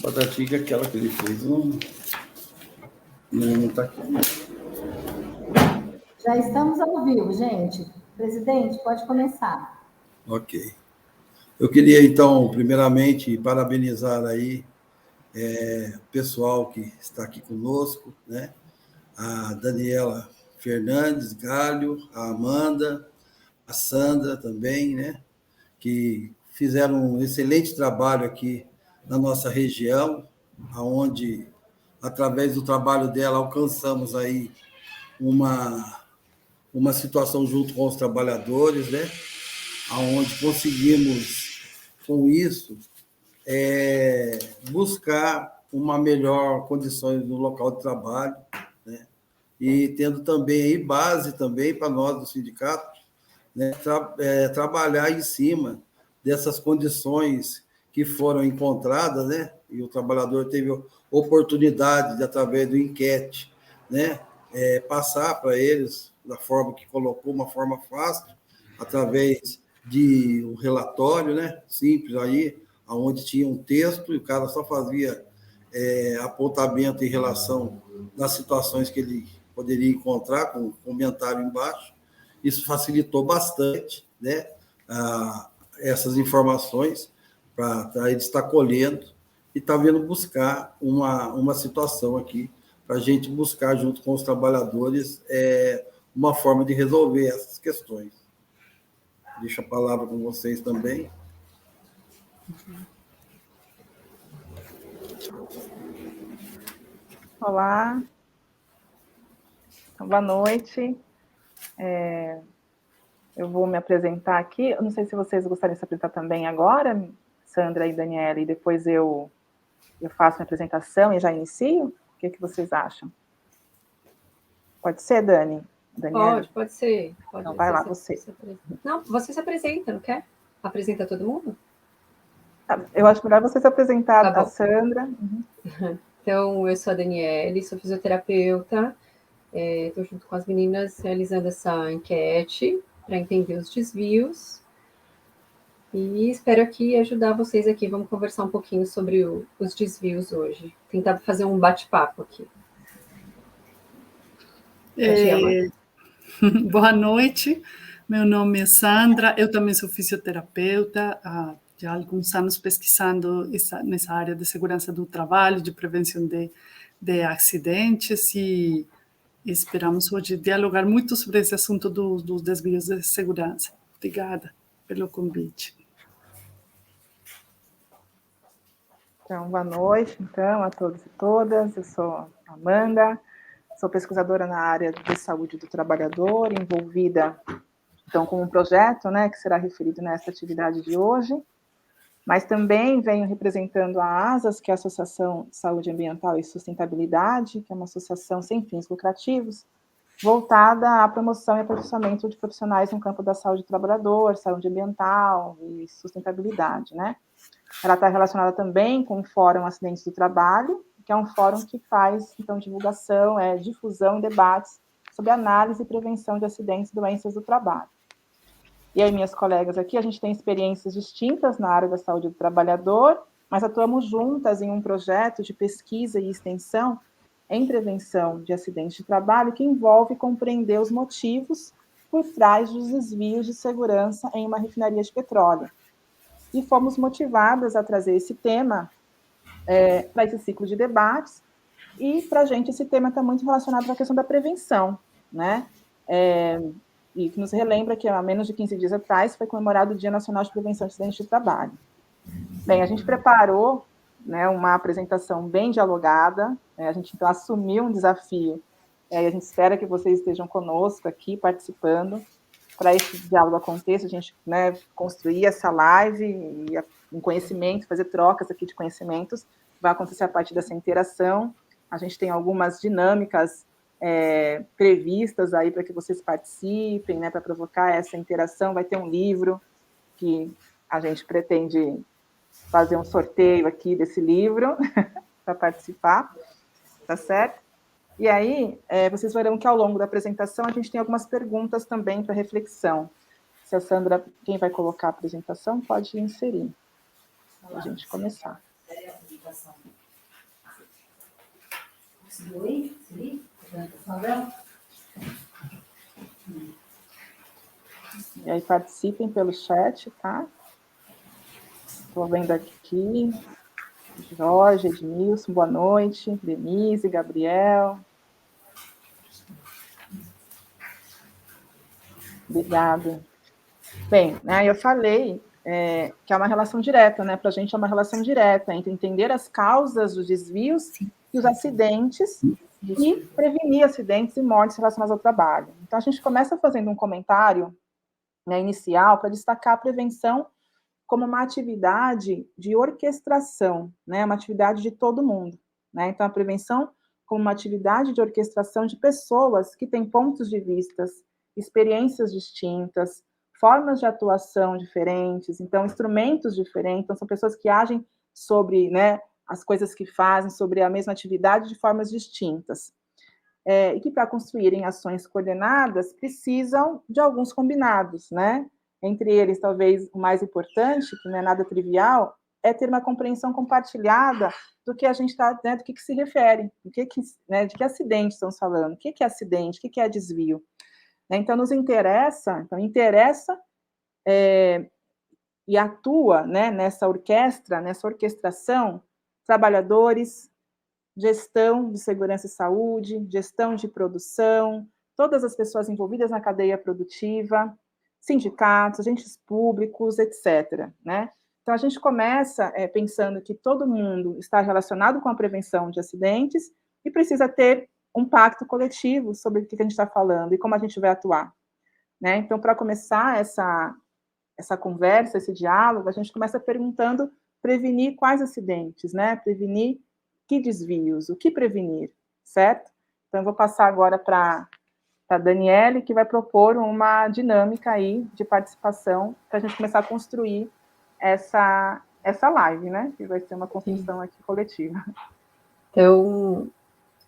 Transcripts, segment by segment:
Patativa é aquela que ele fez, não está aqui. Já estamos ao vivo, gente. Presidente, pode começar. Ok. Eu queria, então, primeiramente, parabenizar aí o pessoal que está aqui conosco, né? A Daniela Fernandes Galho, a Amanda, a Sandra também, né? Que fizeram um excelente trabalho aqui na nossa região, aonde, através do trabalho dela, alcançamos aí uma situação junto com os trabalhadores, né? Aonde conseguimos, com isso, buscar uma melhor condições no local de trabalho, né? E tendo também aí base também para nós do sindicato, né? Trabalhar em cima dessas condições que foram encontradas, né? E o trabalhador teve oportunidade de, através do enquete, né? Passar para eles da forma que colocou, uma forma fácil, através de um relatório, né? Simples aí, onde tinha um texto e o cara só fazia apontamento em relação às situações que ele poderia encontrar, com um comentário embaixo. Isso facilitou bastante, né, essas informações para ele estar colhendo e está vindo buscar uma situação aqui para a gente buscar, junto com os trabalhadores, uma forma de resolver essas questões. Deixo a palavra com vocês também. Olá, então, boa noite. Eu vou me apresentar aqui. Eu não sei se vocês gostariam de se apresentar também agora, Sandra e Daniela, e depois eu faço minha apresentação e já inicio? O que vocês acham? Pode ser, Dani? Daniela? Pode ser. Pode. Então, vai lá, você. Não, você se apresenta, não quer? Apresenta todo mundo? Eu acho melhor você se apresentar, a Sandra. Uhum. Então, eu sou a Daniela, sou fisioterapeuta, estou junto com as meninas realizando essa enquete para entender os desvios e espero aqui ajudar vocês aqui. Vamos conversar um pouquinho sobre os desvios hoje, tentar fazer um bate-papo aqui. Boa noite, meu nome é Sandra, eu também sou fisioterapeuta, há já alguns anos pesquisando nessa área de segurança do trabalho, de prevenção de acidentes, e esperamos hoje dialogar muito sobre esse assunto dos desvios de segurança. Obrigada pelo convite. Então, boa noite, então, a todos e todas. Eu sou a Amanda, sou pesquisadora na área de saúde do trabalhador, envolvida, então, com um projeto, né, que será referido nesta atividade de hoje, mas também venho representando a ASAS, que é a Associação de Saúde Ambiental e Sustentabilidade, que é uma associação sem fins lucrativos, voltada à promoção e aperfeiçoamento de profissionais no campo da saúde do trabalhador, saúde ambiental e sustentabilidade, né? Ela está relacionada também com o Fórum Acidentes do Trabalho, que é um fórum que faz, então, divulgação, difusão e debates sobre análise e prevenção de acidentes e doenças do trabalho. E aí, minhas colegas aqui, a gente tem experiências distintas na área da saúde do trabalhador, mas atuamos juntas em um projeto de pesquisa e extensão em prevenção de acidentes de trabalho que envolve compreender os motivos por trás dos desvios de segurança em uma refinaria de petróleo. E fomos motivadas a trazer esse tema para esse ciclo de debates, e para a gente esse tema está muito relacionado com a questão da prevenção, né? E que nos relembra que há menos de 15 dias atrás foi comemorado o Dia Nacional de Prevenção de Acidentes de Trabalho. Bem, a gente preparou, né, uma apresentação bem dialogada, a gente então assumiu um desafio, e a gente espera que vocês estejam conosco aqui, participando, para esse diálogo aconteça, a gente, né, construir essa live e um conhecimento, fazer trocas aqui de conhecimentos, vai acontecer a partir dessa interação. A gente tem algumas dinâmicas previstas aí para que vocês participem, né, para provocar essa interação. Vai ter um livro que a gente pretende fazer um sorteio aqui desse livro para participar, tá certo? E aí, vocês verão que ao longo da apresentação a gente tem algumas perguntas também para reflexão. Se a Sandra, quem vai colocar a apresentação, pode inserir, para a gente começar. E aí participem pelo chat, tá? Estou vendo aqui. Jorge, Edmilson, boa noite. Denise, Gabriel. Obrigada. Bem, né, eu falei que é uma relação direta, né? Para a gente é uma relação direta entre entender as causas dos desvios e os acidentes e prevenir acidentes e mortes relacionadas ao trabalho. Então, a gente começa fazendo um comentário, né, inicial para destacar a prevenção como uma atividade de orquestração, né, uma atividade de todo mundo, né? Então, a prevenção como uma atividade de orquestração de pessoas que têm pontos de vistas, experiências distintas, formas de atuação diferentes, então, instrumentos diferentes, então, são pessoas que agem sobre, né, as coisas que fazem, sobre a mesma atividade de formas distintas. E que, para construírem ações coordenadas, precisam de alguns combinados, né? Entre eles, talvez, o mais importante, que não é nada trivial, é ter uma compreensão compartilhada do que a gente está, né, do que se refere, né, de que acidente estamos falando, o que é acidente, o que é desvio. Então, interessa e atua, né, nessa orquestração, trabalhadores, gestão de segurança e saúde, gestão de produção, todas as pessoas envolvidas na cadeia produtiva, sindicatos, agentes públicos, etc., né? Então, a gente começa pensando que todo mundo está relacionado com a prevenção de acidentes e precisa ter um pacto coletivo sobre o que a gente está falando e como a gente vai atuar, né? Então, para começar essa conversa, esse diálogo, a gente começa perguntando prevenir quais acidentes, né? Prevenir que desvios, o que prevenir, certo? Então, eu vou passar agora para a Daniele, que vai propor uma dinâmica aí de participação para a gente começar a construir essa live, né? Que vai ser uma construção aqui coletiva. Então,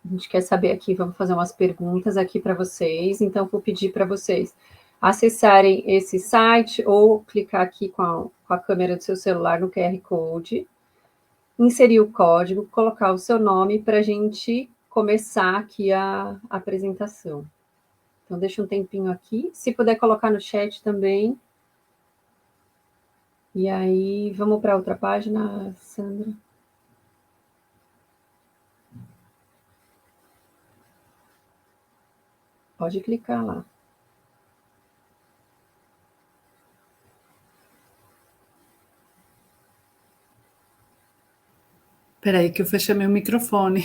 a gente quer saber aqui, vamos fazer umas perguntas aqui para vocês, então vou pedir para vocês acessarem esse site ou clicar aqui com a câmera do seu celular no QR Code, inserir o código, colocar o seu nome para a gente começar aqui a apresentação. Então, deixa um tempinho aqui. Se puder colocar no chat também. E aí, vamos para outra página, Sandra. Pode clicar lá. Espera aí que eu fechei meu microfone.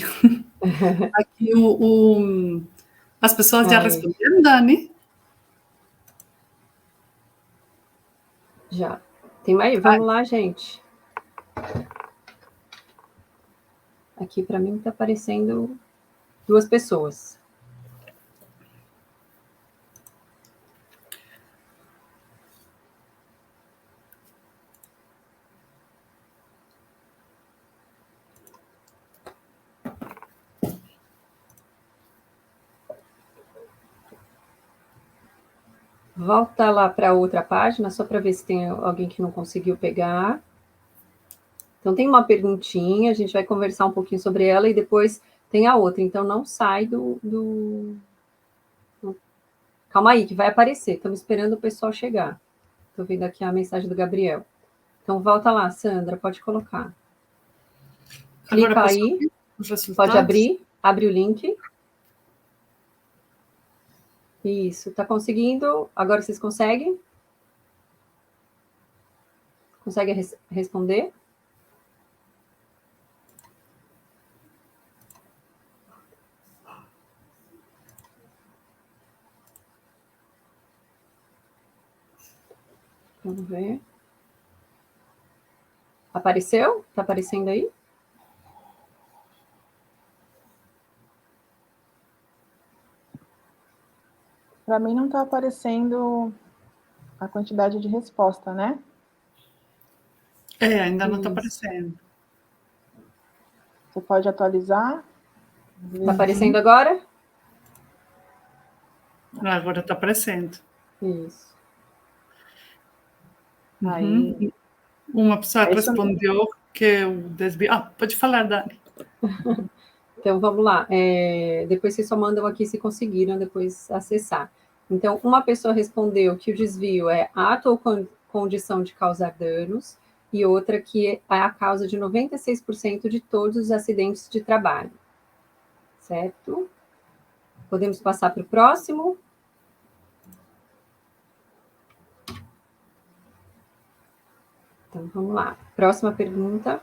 Aqui as pessoas já responderam, Dani? Já. Tem mais? Vamos lá, gente. Aqui para mim está aparecendo 2 pessoas. Volta lá para outra página, só para ver se tem alguém que não conseguiu pegar. Então, tem uma perguntinha, a gente vai conversar um pouquinho sobre ela e depois tem a outra. Então, não sai Calma aí, que vai aparecer. Estamos esperando o pessoal chegar. Estou vendo aqui a mensagem do Gabriel. Então, volta lá, Sandra, pode colocar. Clica Agora aí, pode abrir, abre o link. Isso, tá conseguindo? Agora vocês conseguem? Consegue responder? Vamos ver. Apareceu? Tá aparecendo aí? Para mim não está aparecendo a quantidade de resposta, né? Ainda não está aparecendo. Você pode atualizar? Está aparecendo agora? Agora está aparecendo. Isso. Aí. Uma pessoa respondeu que o desvio... pode falar, Dani. Então, vamos lá. Depois vocês só mandam aqui se conseguiram depois acessar. Então, uma pessoa respondeu que o desvio é ato ou condição de causar danos, e outra que é a causa de 96% de todos os acidentes de trabalho. Certo? Podemos passar para o próximo? Então, vamos lá. Próxima pergunta.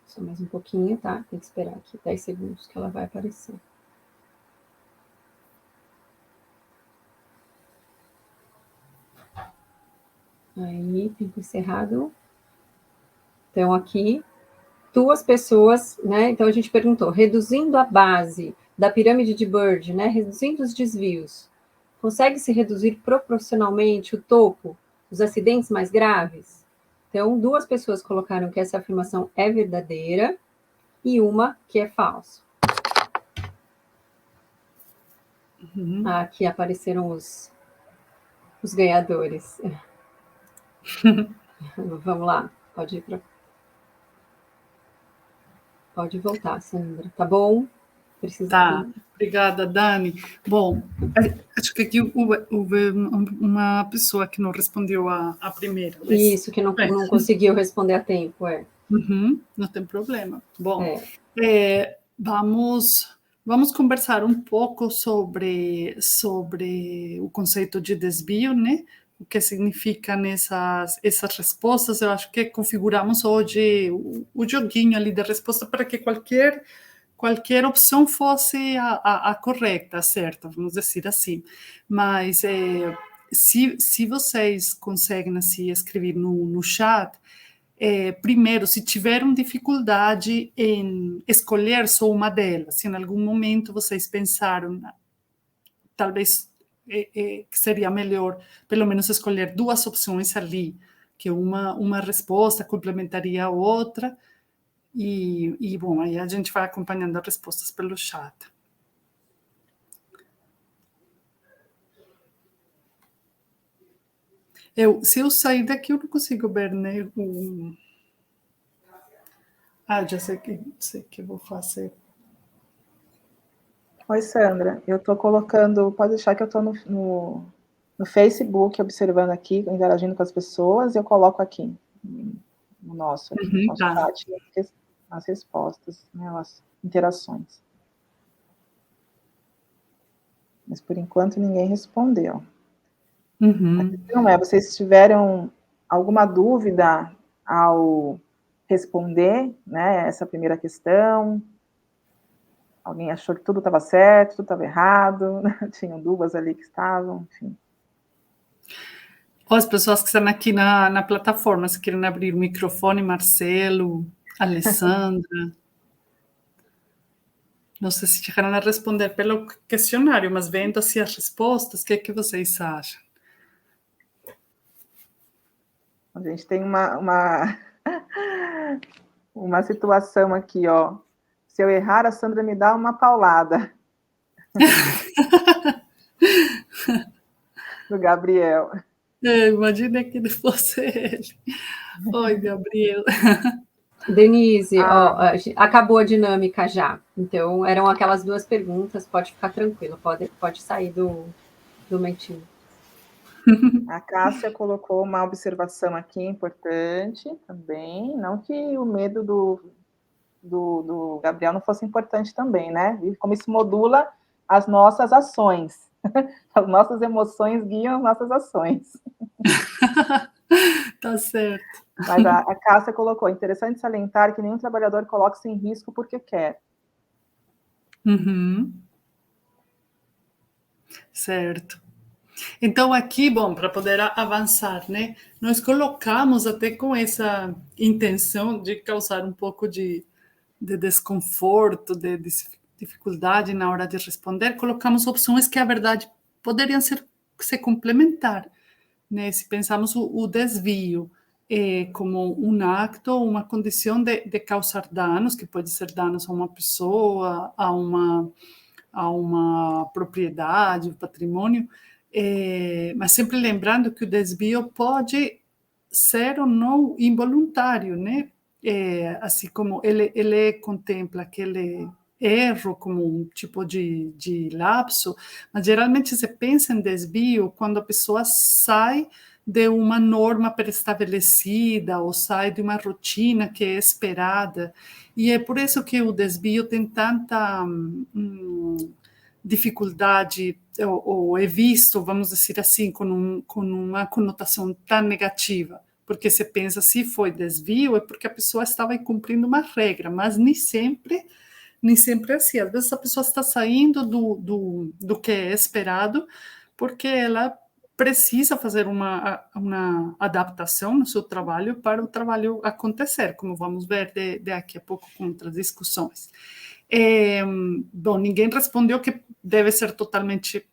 Só mais um pouquinho, tá? Tem que esperar aqui 10 segundos que ela vai aparecer. Aí, tempo encerrado. Então, aqui, 2 pessoas, né? Então, a gente perguntou, reduzindo a base da pirâmide de Bird, né? Reduzindo os desvios, consegue-se reduzir proporcionalmente o topo dos acidentes mais graves? Então, 2 pessoas colocaram que essa afirmação é verdadeira e uma que é falsa. Aqui apareceram os ganhadores. Vamos lá, pode voltar, Sandra, tá bom? Tá, obrigada, Dani. Bom, acho que aqui houve uma pessoa que não respondeu a primeira. Mas... Isso, que não conseguiu responder a tempo, não tem problema. Bom, vamos conversar um pouco sobre o conceito de desvio, né? O que significam essas respostas. Eu acho que configuramos hoje o joguinho ali de resposta para que qualquer opção fosse a correta, certa, vamos dizer assim. Mas se vocês conseguem assim, escrever no chat, primeiro, se tiveram dificuldade em escolher só uma delas, se em algum momento vocês pensaram, talvez que seria melhor, pelo menos, escolher 2 opções ali, que uma resposta complementaria a outra, e bom, aí a gente vai acompanhando as respostas pelo chat. Se eu sair daqui, eu não consigo ver, né? Já sei que eu vou fazer. Oi, Sandra. Eu estou colocando... Pode deixar que eu estou no Facebook, observando aqui, interagindo com as pessoas, e eu coloco aqui, no nosso chat, as respostas, né, as interações. Mas, por enquanto, ninguém respondeu. A questão é, vocês tiveram alguma dúvida ao responder, né, essa primeira questão? Alguém achou que tudo estava certo, tudo estava errado? Tinham 2 ali que estavam, enfim. As pessoas que estão aqui na plataforma, se querem abrir o microfone, Marcelo, Alessandra. Não sei se chegaram a responder pelo questionário, mas vendo assim as respostas, o que é que vocês acham? A gente tem uma situação aqui, ó. Se eu errar, a Sandra me dá uma paulada. Do Gabriel. Imagina que fosse ele. Oi, Gabriel. Denise, acabou a dinâmica já. Então, eram aquelas 2 perguntas, pode ficar tranquilo, pode sair do mentinho. A Cássia colocou uma observação aqui importante também, não que o medo do Gabriel não fosse importante também, né? E como isso modula as nossas ações. As nossas emoções guiam as nossas ações. Tá certo. Mas a Cássia colocou, interessante salientar que nenhum trabalhador coloca-se em risco porque quer. Certo. Então, aqui, bom, para poder avançar, né, nós colocamos até com essa intenção de causar um pouco de desconforto, de dificuldade na hora de responder, colocamos opções que, a verdade, poderiam se complementar, né? Se pensamos o desvio como um acto, uma condição de causar danos, que pode ser danos a uma pessoa, a a uma propriedade, patrimônio, mas sempre lembrando que o desvio pode ser ou não involuntário, né? Assim como ele contempla aquele erro como um tipo de lapso, mas geralmente se pensa em desvio quando a pessoa sai de uma norma pré-estabelecida ou sai de uma rotina que é esperada. E é por isso que o desvio tem tanta dificuldade, ou é visto, vamos dizer assim, com uma conotação tão negativa. Porque você pensa, se foi desvio, é porque a pessoa estava cumprindo uma regra, mas nem sempre é assim. Às vezes a pessoa está saindo do que é esperado, porque ela precisa fazer uma adaptação no seu trabalho para o trabalho acontecer, como vamos ver daqui a pouco com outras discussões. Bom, ninguém respondeu que deve ser totalmente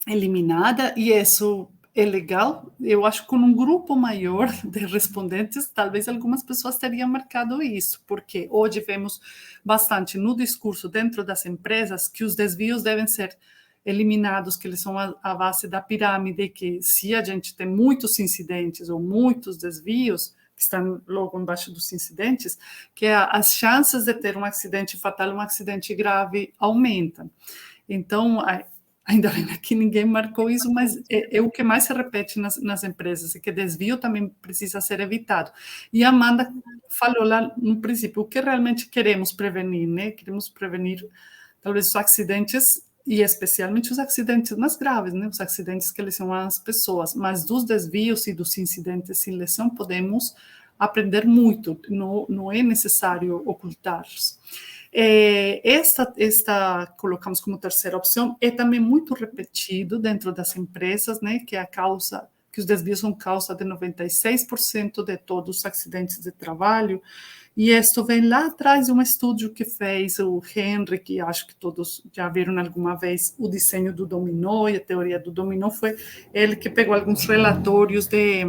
eliminada, e isso é legal. Eu acho que com um grupo maior de respondentes, talvez algumas pessoas teriam marcado isso, porque hoje vemos bastante no discurso dentro das empresas que os desvios devem ser eliminados, que eles são a base da pirâmide, que se a gente tem muitos incidentes ou muitos desvios, que estão logo embaixo dos incidentes, que as chances de ter um acidente fatal, um acidente grave, aumentam. Então, ainda bem que ninguém marcou isso, mas é o que mais se repete nas empresas, e que desvio também precisa ser evitado. E a Amanda falou lá no princípio, o que realmente queremos prevenir, né? Queremos prevenir, talvez, os acidentes, e especialmente os acidentes mais graves, né? Os acidentes que lesionam as pessoas, mas dos desvios e dos incidentes sem lesão podemos aprender muito, não é necessário ocultar-os. Esta colocamos como terceira opção, é também muito repetido dentro das empresas, né, que os desvios são causa de 96% de todos os acidentes de trabalho, e isso vem lá atrás de um estudo que fez o Henry, que acho que todos já viram alguma vez, o desenho do dominó e a teoria do dominó. Foi ele que pegou alguns relatórios de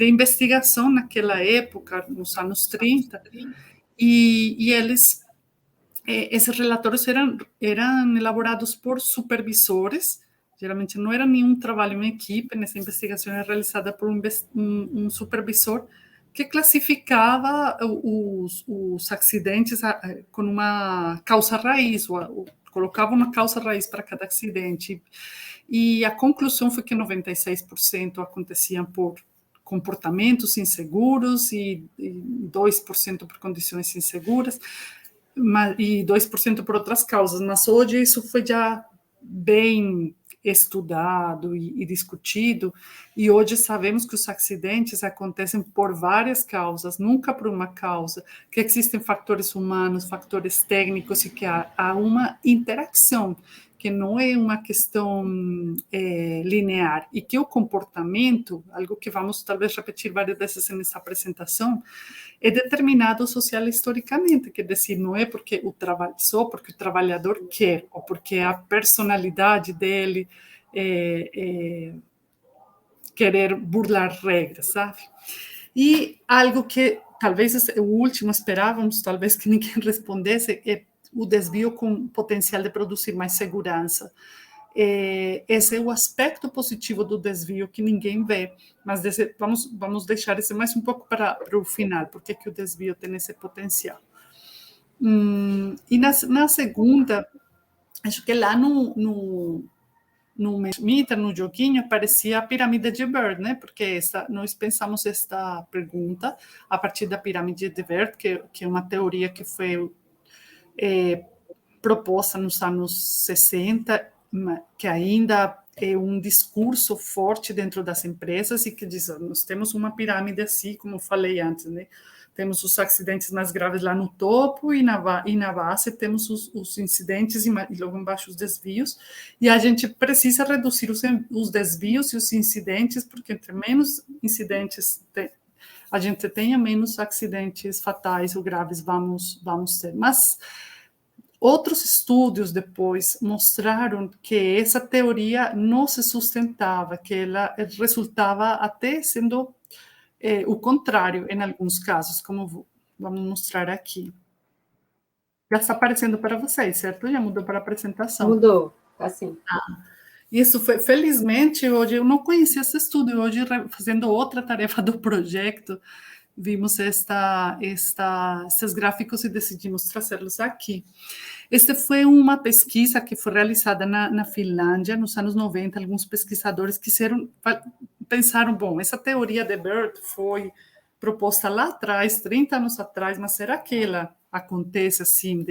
investigação naquela época, nos anos 30, e esses relatórios eram elaborados por supervisores. Geralmente não era nenhum trabalho em equipe, nessa investigação era realizada por um supervisor que classificava os acidentes com uma causa raiz, colocava uma causa raiz para cada acidente. E a conclusão foi que 96% aconteciam por comportamentos inseguros e 2% por condições inseguras, e 2% por outras causas, mas hoje isso foi já bem estudado e discutido, e hoje sabemos que os acidentes acontecem por várias causas, nunca por uma causa, que existem fatores humanos, fatores técnicos, e que há uma interação, que não é uma questão linear, e que o comportamento, algo que vamos talvez repetir várias vezes nessa apresentação, é determinado social historicamente, quer dizer, não é porque só porque o trabalhador quer, ou porque a personalidade dele querer burlar regras, sabe? E algo que talvez o último esperávamos, talvez que ninguém respondesse, é o desvio com potencial de produzir mais segurança. Esse é o aspecto positivo do desvio que ninguém vê, mas vamos deixar esse mais um pouco para o final, porque que o desvio tem esse potencial. E na segunda, acho que lá no Mentimeter, no joguinho, aparecia a pirâmide de Bird, né? Porque nós pensamos esta pergunta a partir da pirâmide de Bird, que é uma teoria que foi proposta nos anos 60, que ainda é um discurso forte dentro das empresas, e que diz, nós temos uma pirâmide assim, como eu falei antes, né? Temos os acidentes mais graves lá no topo, e na base temos os incidentes, e logo embaixo os desvios, e a gente precisa reduzir os desvios e os incidentes, porque entre menos incidentes a gente tenha, menos acidentes fatais ou graves vamos ter. Mas outros estudos depois mostraram que essa teoria não se sustentava, que ela resultava até sendo o contrário em alguns casos, como vamos mostrar aqui. já está aparecendo para vocês, certo? Já mudou para a apresentação. Mudou, assim. Isso foi, felizmente, hoje eu não conhecia esse estudo, e hoje, fazendo outra tarefa do projeto, vimos esses gráficos e decidimos trazê-los aqui. Esta foi uma pesquisa que foi realizada na Finlândia, nos anos 90. Alguns pesquisadores pensaram, bom, essa teoria de Bird foi proposta lá atrás, 30 anos atrás, mas será que ela acontece assim,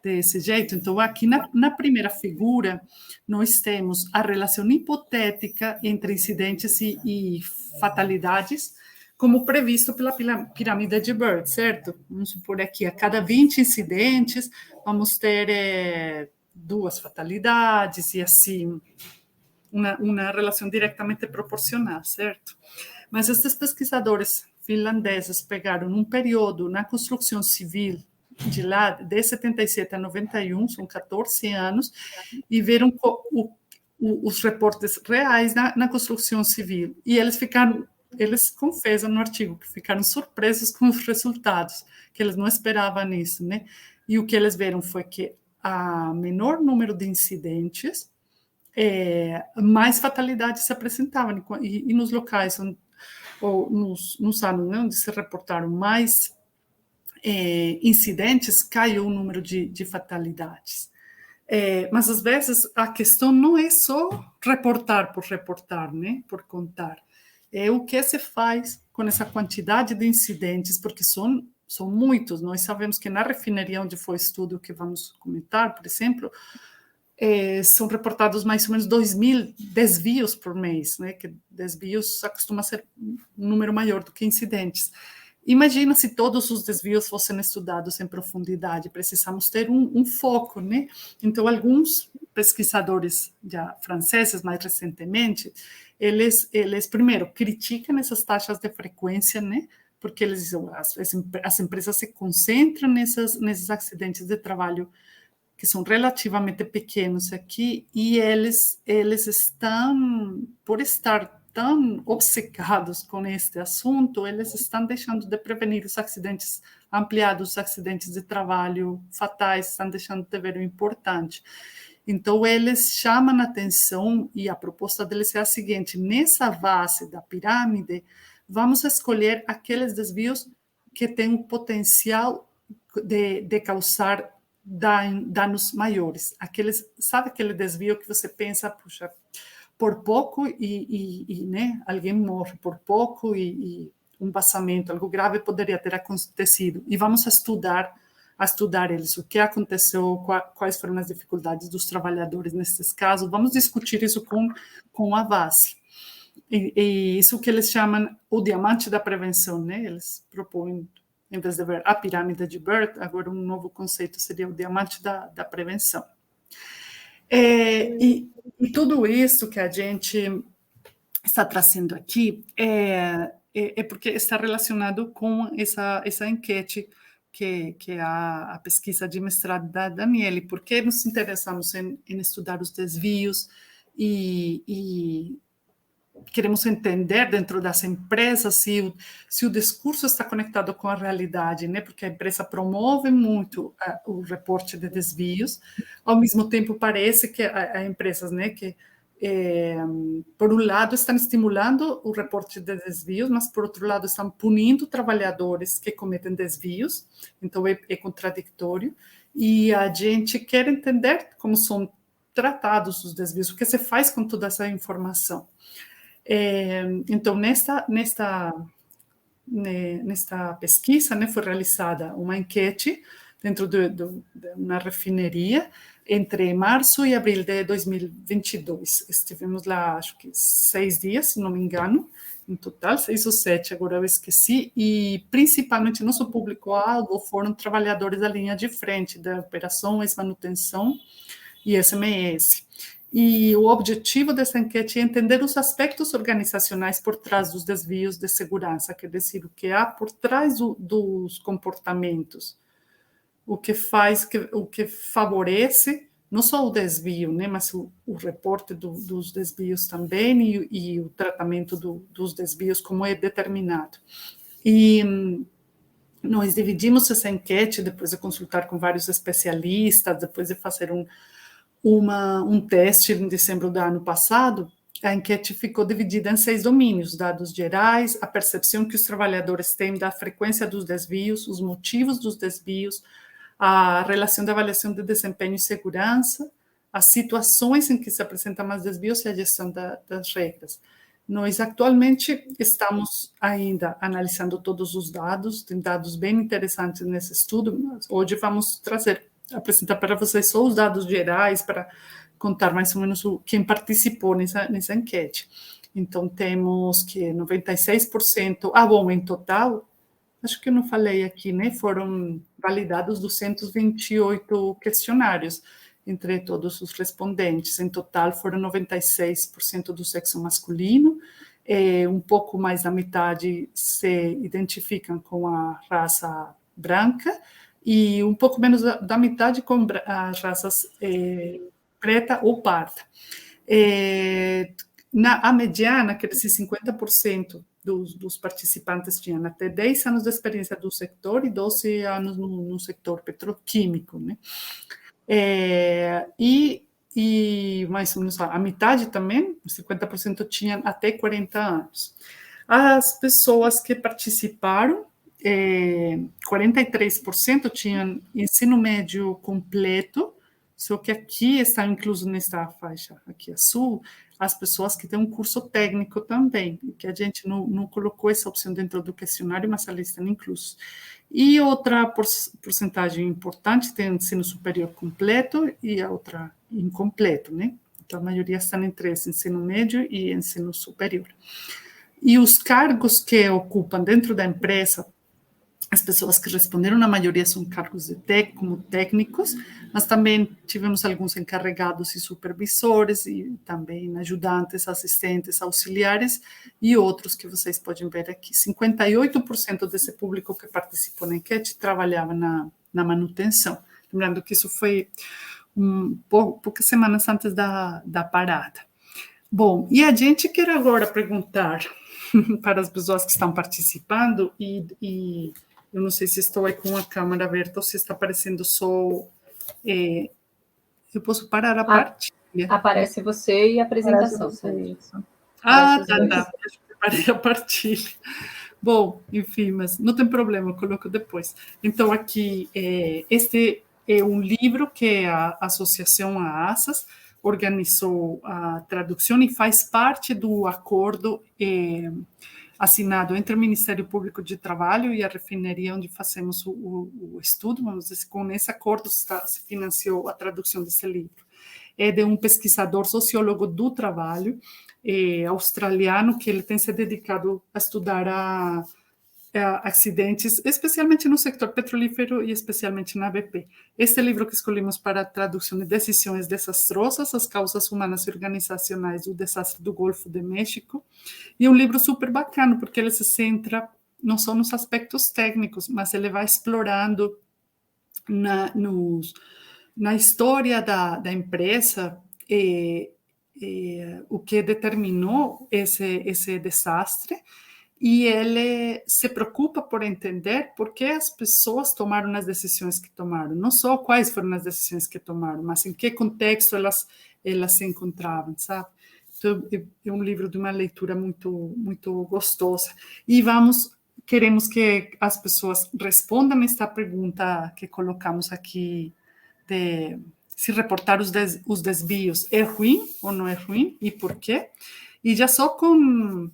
desse jeito? Então, aqui na primeira figura, nós temos a relação hipotética entre incidentes e fatalidades, como previsto pela pirâmide de Bird, certo? Vamos supor aqui, a cada 20 incidentes, vamos ter 2 fatalidades, e assim, uma relação diretamente proporcional, certo? Mas esses pesquisadores finlandeses pegaram um período na construção civil de 77 a 91, são 14 anos, e viram os reportes reais na construção civil. E eles confessam no artigo que ficaram surpresos com os resultados, que eles não esperavam isso, né? E o que eles viram foi que a menor número de incidentes, mais fatalidades se apresentavam, e nos locais ou nos anos, né, onde se reportaram mais incidentes, caiu o número de fatalidades. Mas, às vezes, a questão não é só reportar, né, por contar. É o que se faz com essa quantidade de incidentes, porque são muitos. Nós sabemos que na refinaria onde foi o estudo que vamos comentar, por exemplo, são reportados mais ou menos 2.000 desvios por mês, né? Que desvios acostuma ser um número maior do que incidentes. Imagina se todos os desvios fossem estudados em profundidade, precisamos ter um foco, né? Então, alguns pesquisadores já franceses, mais recentemente, eles primeiro, criticam essas taxas de frequência, né? Porque eles dizem, as empresas se concentram nesses acidentes de trabalho que são relativamente pequenos aqui, e eles estão, por estar tão obcecados com este assunto, eles estão deixando de prevenir os acidentes ampliados, os acidentes de trabalho fatais, estão deixando de ver o importante. Então, eles chamam a atenção, e a proposta deles é a seguinte: nessa base da pirâmide, vamos escolher aqueles desvios que têm o potencial de causar danos maiores. Sabe aquele desvio que você pensa, puxa, por pouco né, alguém morre, por pouco e um vazamento, algo grave poderia ter acontecido. E vamos estudar eles, o que aconteceu, quais foram as dificuldades dos trabalhadores nesses casos. Vamos discutir isso com a base. E isso que eles chamam o diamante da prevenção, né? Eles propõem, em vez de ver a pirâmide de Bird, agora um novo conceito seria o diamante da prevenção. E tudo isso que a gente está trazendo aqui é porque está relacionado com essa enquete que é a pesquisa de mestrado da Daniele. Por que nos interessamos em estudar os desvios e queremos entender dentro das empresas se o discurso está conectado com a realidade, né? Porque a empresa promove muito o reporte de desvios, ao mesmo tempo parece que há empresas, né, que por um lado estão estimulando o reporte de desvios, mas por outro lado estão punindo trabalhadores que cometem desvios, então é contraditório, e a gente quer entender como são tratados os desvios, o que se faz com toda essa informação. Então, nesta pesquisa, né, foi realizada uma enquete dentro de uma refineria entre março e abril de 2022. Estivemos lá, acho que 6 dias, se não me engano, em total, 6 ou 7, agora eu esqueci, e principalmente nosso público-alvo foram trabalhadores da linha de frente, da operação, ex-manutenção e SMS. E o objetivo dessa enquete é entender os aspectos organizacionais por trás dos desvios de segurança, quer dizer, o que há por trás dos comportamentos, o que favorece não só o desvio, né, mas o reporte dos desvios também e o tratamento dos desvios, como é determinado. E nós dividimos essa enquete, depois de consultar com vários especialistas, depois de fazer um teste em dezembro do ano passado, a enquete ficou dividida em 6 domínios: dados gerais, a percepção que os trabalhadores têm da frequência dos desvios, os motivos dos desvios, a relação da avaliação de desempenho e segurança, as situações em que se apresentam mais desvios e a gestão das regras. Nós atualmente estamos ainda analisando todos os dados, tem dados bem interessantes nesse estudo, mas hoje vamos apresentar para vocês só os dados gerais, para contar mais ou menos quem participou nessa enquete. Então, temos que 96%, em total, acho que eu não falei aqui, né? Foram validados 228 questionários entre todos os respondentes. Em total, foram 96% do sexo masculino, um pouco mais da metade se identificam com a raça branca e um pouco menos da metade com as raças preta ou parda. A mediana, que esses 50% dos participantes tinham até 10 anos de experiência do sector e 12 anos no setor petroquímico, né? E mais ou menos a metade também, 50% tinham até 40 anos. As pessoas que participaram, 43% tinham ensino médio completo, só que aqui está incluso nesta faixa aqui azul, as pessoas que têm um curso técnico também, que a gente não colocou essa opção dentro do questionário, mas eles estão inclusos. E outra porcentagem importante tem ensino superior completo e a outra incompleto, né? Então, a maioria estão entre esse ensino médio e ensino superior. E os cargos que ocupam dentro da empresa, as pessoas que responderam, a maioria são cargos como técnicos, mas também tivemos alguns encarregados e supervisores, e também ajudantes, assistentes, auxiliares, e outros que vocês podem ver aqui. 58% desse público que participou na enquete trabalhava na manutenção. Lembrando que isso foi poucas semanas antes da parada. Bom, e a gente quer agora perguntar para as pessoas que estão participando, e eu não sei se estou aí com a câmera aberta ou se está aparecendo só... eu posso parar a partilha? Aparece você e a apresentação, Sandra. Tá. Eu parei a partilha. Bom, enfim, mas não tem problema, eu coloco depois. Então, aqui, este é um livro que a Associação AASAS organizou a tradução e faz parte do acordo assinado entre o Ministério Público de Trabalho e a refinaria onde fazemos o estudo. Vamos dizer, com esse acordo se financiou a tradução desse livro. É de um pesquisador sociólogo do trabalho australiano, que ele tem se dedicado a estudar acidentes, especialmente no sector petrolífero e especialmente na BP. Este livro que escolhemos para a tradução de decisões desastrosas, as causas humanas e organizacionais do desastre do Golfo de México, e é um livro super bacana, porque ele se centra não só nos aspectos técnicos, mas ele vai explorando na história da empresa o que determinou esse desastre, e ele se preocupa por entender por que as pessoas tomaram as decisões que tomaram, não só quais foram as decisões que tomaram, mas em que contexto elas se encontravam, sabe? Então, é um livro de uma leitura muito, muito gostosa. E queremos que as pessoas respondam esta pergunta que colocamos aqui, de se reportar os desvios é ruim ou não é ruim, e por quê? E já só com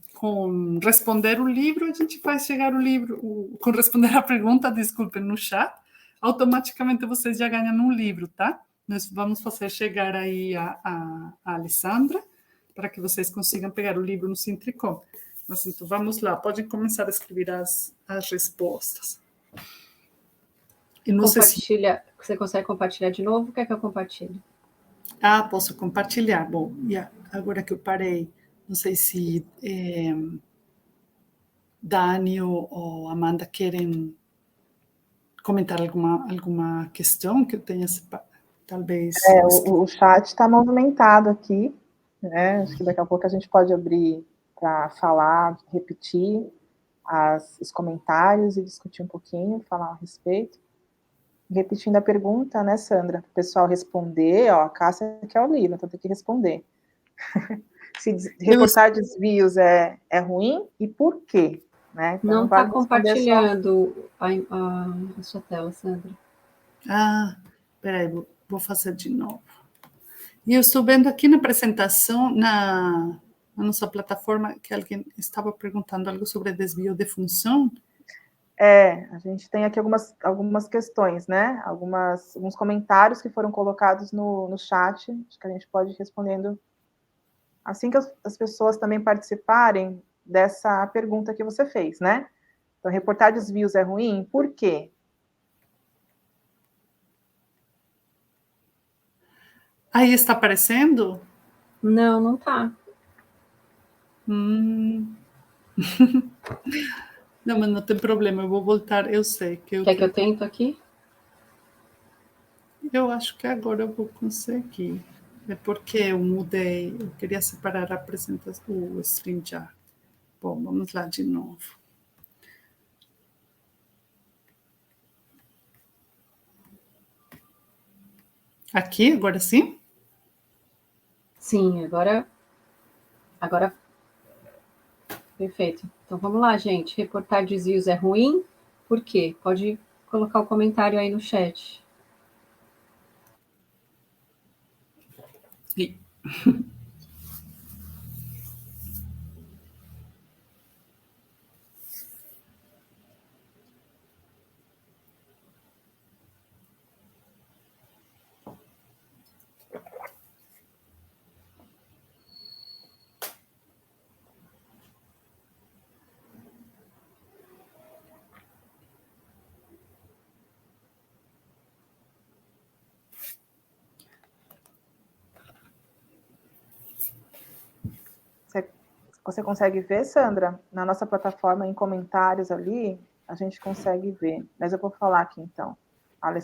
responder o livro, a gente faz chegar o livro, com responder a pergunta, desculpem, no chat, automaticamente vocês já ganham um livro, tá? Nós vamos fazer chegar aí a Alessandra, para que vocês consigam pegar o livro no Sintricom. Mas então, vamos lá, podem começar a escrever as respostas. E não Compartilha, você consegue compartilhar de novo? Quer que eu compartilhe? Posso compartilhar. Bom, agora que eu parei, não sei se Dani ou Amanda querem comentar alguma questão que eu tenha, talvez... O chat está movimentado aqui, né? Acho que daqui a pouco a gente pode abrir para falar, repetir. os comentários e discutir um pouquinho, falar a respeito. Repetindo a pergunta, né, Sandra, para o pessoal responder, ó, a Cássia quer o livro, então tem que responder. Se reportar desvios é ruim e por quê? Né? Então, não está vale compartilhando a sua tela, Sandra. Ah, peraí, vou fazer de novo. E eu estou vendo aqui na apresentação, na nossa plataforma, que alguém estava perguntando algo sobre desvio de função. A gente tem aqui algumas questões, né? Alguns comentários que foram colocados no chat, acho que a gente pode ir respondendo assim que as pessoas também participarem dessa pergunta que você fez, né? Então, reportar desvios é ruim? Por quê? Aí está aparecendo? Não, não está. Não, mas não tem problema, eu vou voltar, eu sei que Quer que eu tento aqui? Eu acho que agora eu vou conseguir. É porque eu mudei, eu queria separar a apresentação, o StreamYard. Bom, vamos lá de novo. Aqui, agora sim? Sim, agora perfeito. Então vamos lá, gente. Reportar desvios é ruim? Por quê? Pode colocar o comentário aí no chat. Sim. Você consegue ver, Sandra? Na nossa plataforma, em comentários ali, a gente consegue ver. Mas eu vou falar aqui, então.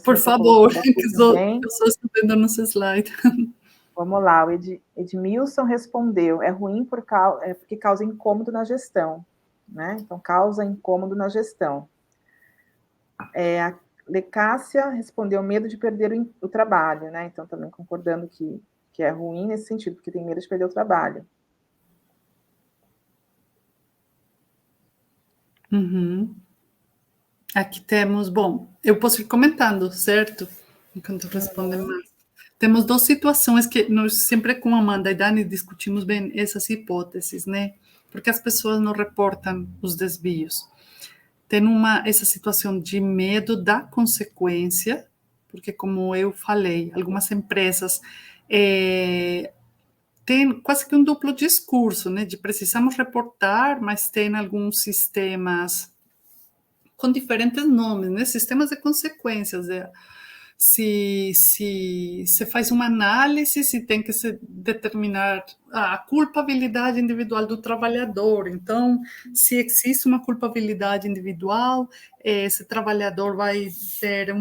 Por favor, que eu só estou vendo nosso slide. Vamos lá, o Edmilson respondeu, é ruim porque causa incômodo na gestão, né? Então, causa incômodo na gestão. A Lecássia respondeu medo de perder o trabalho, né? Então, também concordando que é ruim nesse sentido, porque tem medo de perder o trabalho. Aqui temos, bom, eu posso ir comentando, certo? Enquanto respondem mais. Temos duas situações que nós sempre com a Amanda e Dani discutimos bem essas hipóteses, né? Porque as pessoas não reportam os desvios. Tem essa situação de medo da consequência, porque como eu falei, algumas empresas têm quase que um duplo discurso, né? De precisamos reportar, mas tem alguns sistemas com diferentes nomes, né? Sistemas de consequências. Se você faz uma análise, se tem que se determinar a culpabilidade individual do trabalhador. Então, se existe uma culpabilidade individual, esse trabalhador vai ter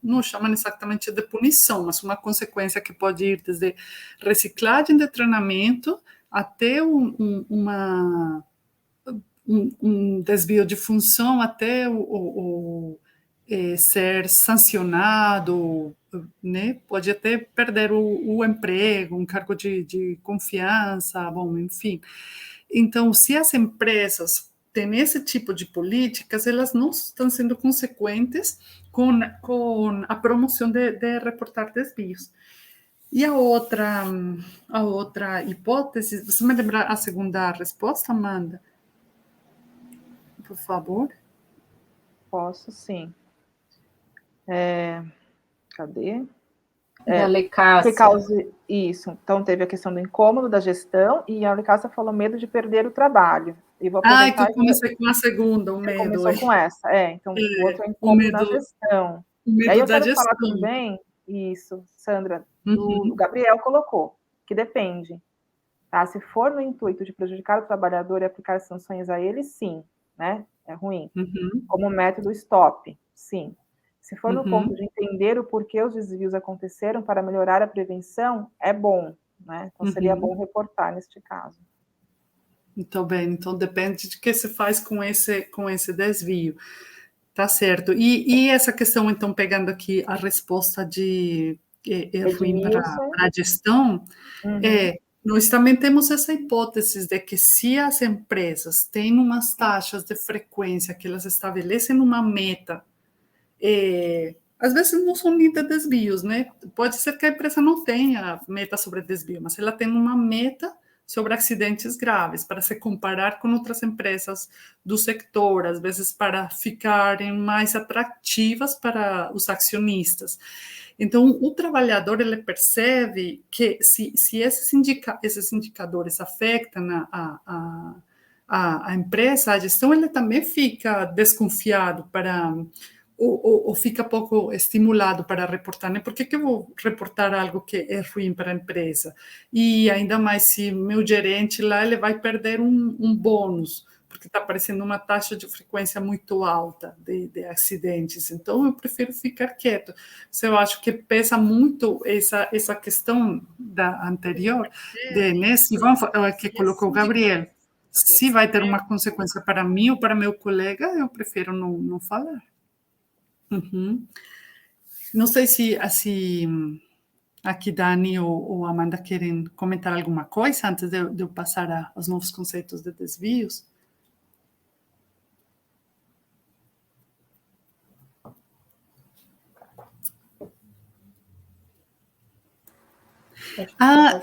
não chamam exatamente de punição, mas uma consequência que pode ir desde reciclagem de treinamento até um desvio de função até ser sancionado, né? Pode até perder o emprego, um cargo de confiança, bom, enfim. Então, se as empresas têm esse tipo de políticas, elas não estão sendo consequentes com a promoção de reportar desvios. E a outra hipótese, você me lembra a segunda resposta, Amanda? Por favor. Posso, sim. Cadê? Da Lecássia. Que cause isso. Então, teve a questão do incômodo da gestão e a Lecássia falou medo de perder o trabalho. E vou aproveitar então comecei com a segunda, o medo. Começou com essa. Então, o outro é o incômodo na gestão. O medo e aí eu da quero gestão. falar também, isso, Sandra, o Gabriel colocou, que depende. Tá? Se for no intuito de prejudicar o trabalhador e aplicar sanções a ele, sim, né? É ruim. Como método stop, sim. Se for no ponto de entender o porquê os desvios aconteceram para melhorar a prevenção, é bom, né? Então, seria bom reportar neste caso. Muito bem, então depende de que se faz com esse desvio. Tá certo. E essa questão, então, pegando aqui a resposta de ruim para a gestão, nós também temos essa hipótese de que se as empresas têm umas taxas de frequência que elas estabelecem uma meta, às vezes não são nem de desvios, né? Pode ser que a empresa não tenha meta sobre desvio, mas ela tem uma meta sobre acidentes graves, para se comparar com outras empresas do setor, às vezes para ficarem mais atrativas para os acionistas. Então, o trabalhador, ele percebe que se esses indicadores afetam a empresa, a gestão, ele também fica desconfiado ou fica pouco estimulado para reportar, né? Por que eu vou reportar algo que é ruim para a empresa? E ainda mais se meu gerente lá, ele vai perder um bônus, porque está aparecendo uma taxa de frequência muito alta de acidentes. Então, eu prefiro ficar quieto. Eu acho que pesa muito essa questão da anterior, né? Se vamos, que colocou o Gabriel, se vai ter uma consequência para mim ou para meu colega, eu prefiro não falar. Uhum. Não sei se aqui Dani ou Amanda querem comentar alguma coisa antes de eu passar aos novos conceitos de desvios.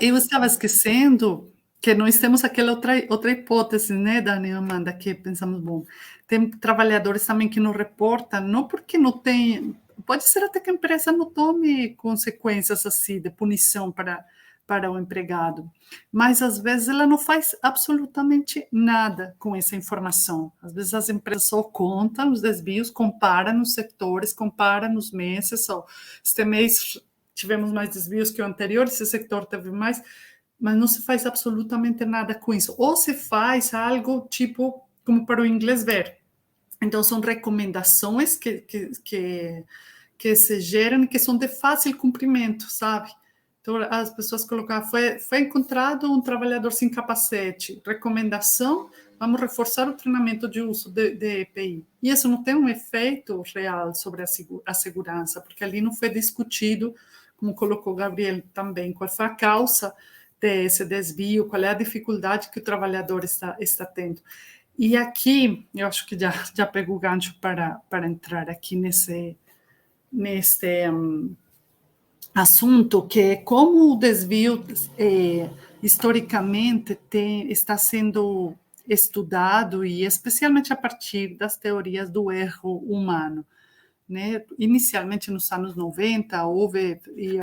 Eu estava esquecendo que nós temos aquela outra hipótese, né, Dani e Amanda, que pensamos, bom, tem trabalhadores também que não reportam, não porque não tem, pode ser até que a empresa não tome consequências assim, de punição para o empregado, mas às vezes ela não faz absolutamente nada com essa informação. Às vezes as empresas só contam os desvios, comparam os setores, comparam os meses, este mês tivemos mais desvios que o anterior, esse setor teve mais, mas não se faz absolutamente nada com isso. Ou se faz algo tipo, como para o inglês ver. Então, são recomendações que se geram e que são de fácil cumprimento, sabe? Então, as pessoas colocaram, foi encontrado um trabalhador sem capacete, recomendação, vamos reforçar o treinamento de uso de EPI. E isso não tem um efeito real sobre a segurança, porque ali não foi discutido, como colocou o Gabriel também, qual foi a causa desse desvio, qual é a dificuldade que o trabalhador está tendo. E aqui, eu acho que já pego o gancho para entrar aqui neste assunto, que é como o desvio historicamente está sendo estudado, e especialmente a partir das teorias do erro humano. Né? Inicialmente, nos anos 90, houve, e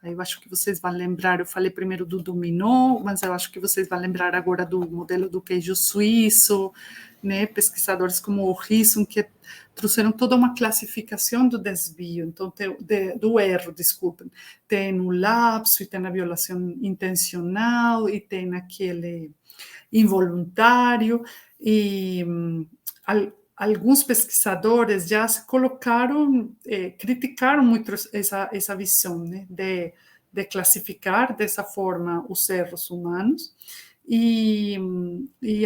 eu acho que vocês vão lembrar, eu falei primeiro do dominó, mas eu acho que vocês vão lembrar agora do modelo do queijo suíço, né? Pesquisadores como o Risson, que trouxeram toda uma classificação do desvio, então do erro, desculpem. Tem o lapso, e tem a violação intencional, e tem aquele involuntário, e alguns pesquisadores já se colocaram, criticaram muito essa visão, né, de classificar dessa forma os erros humanos. E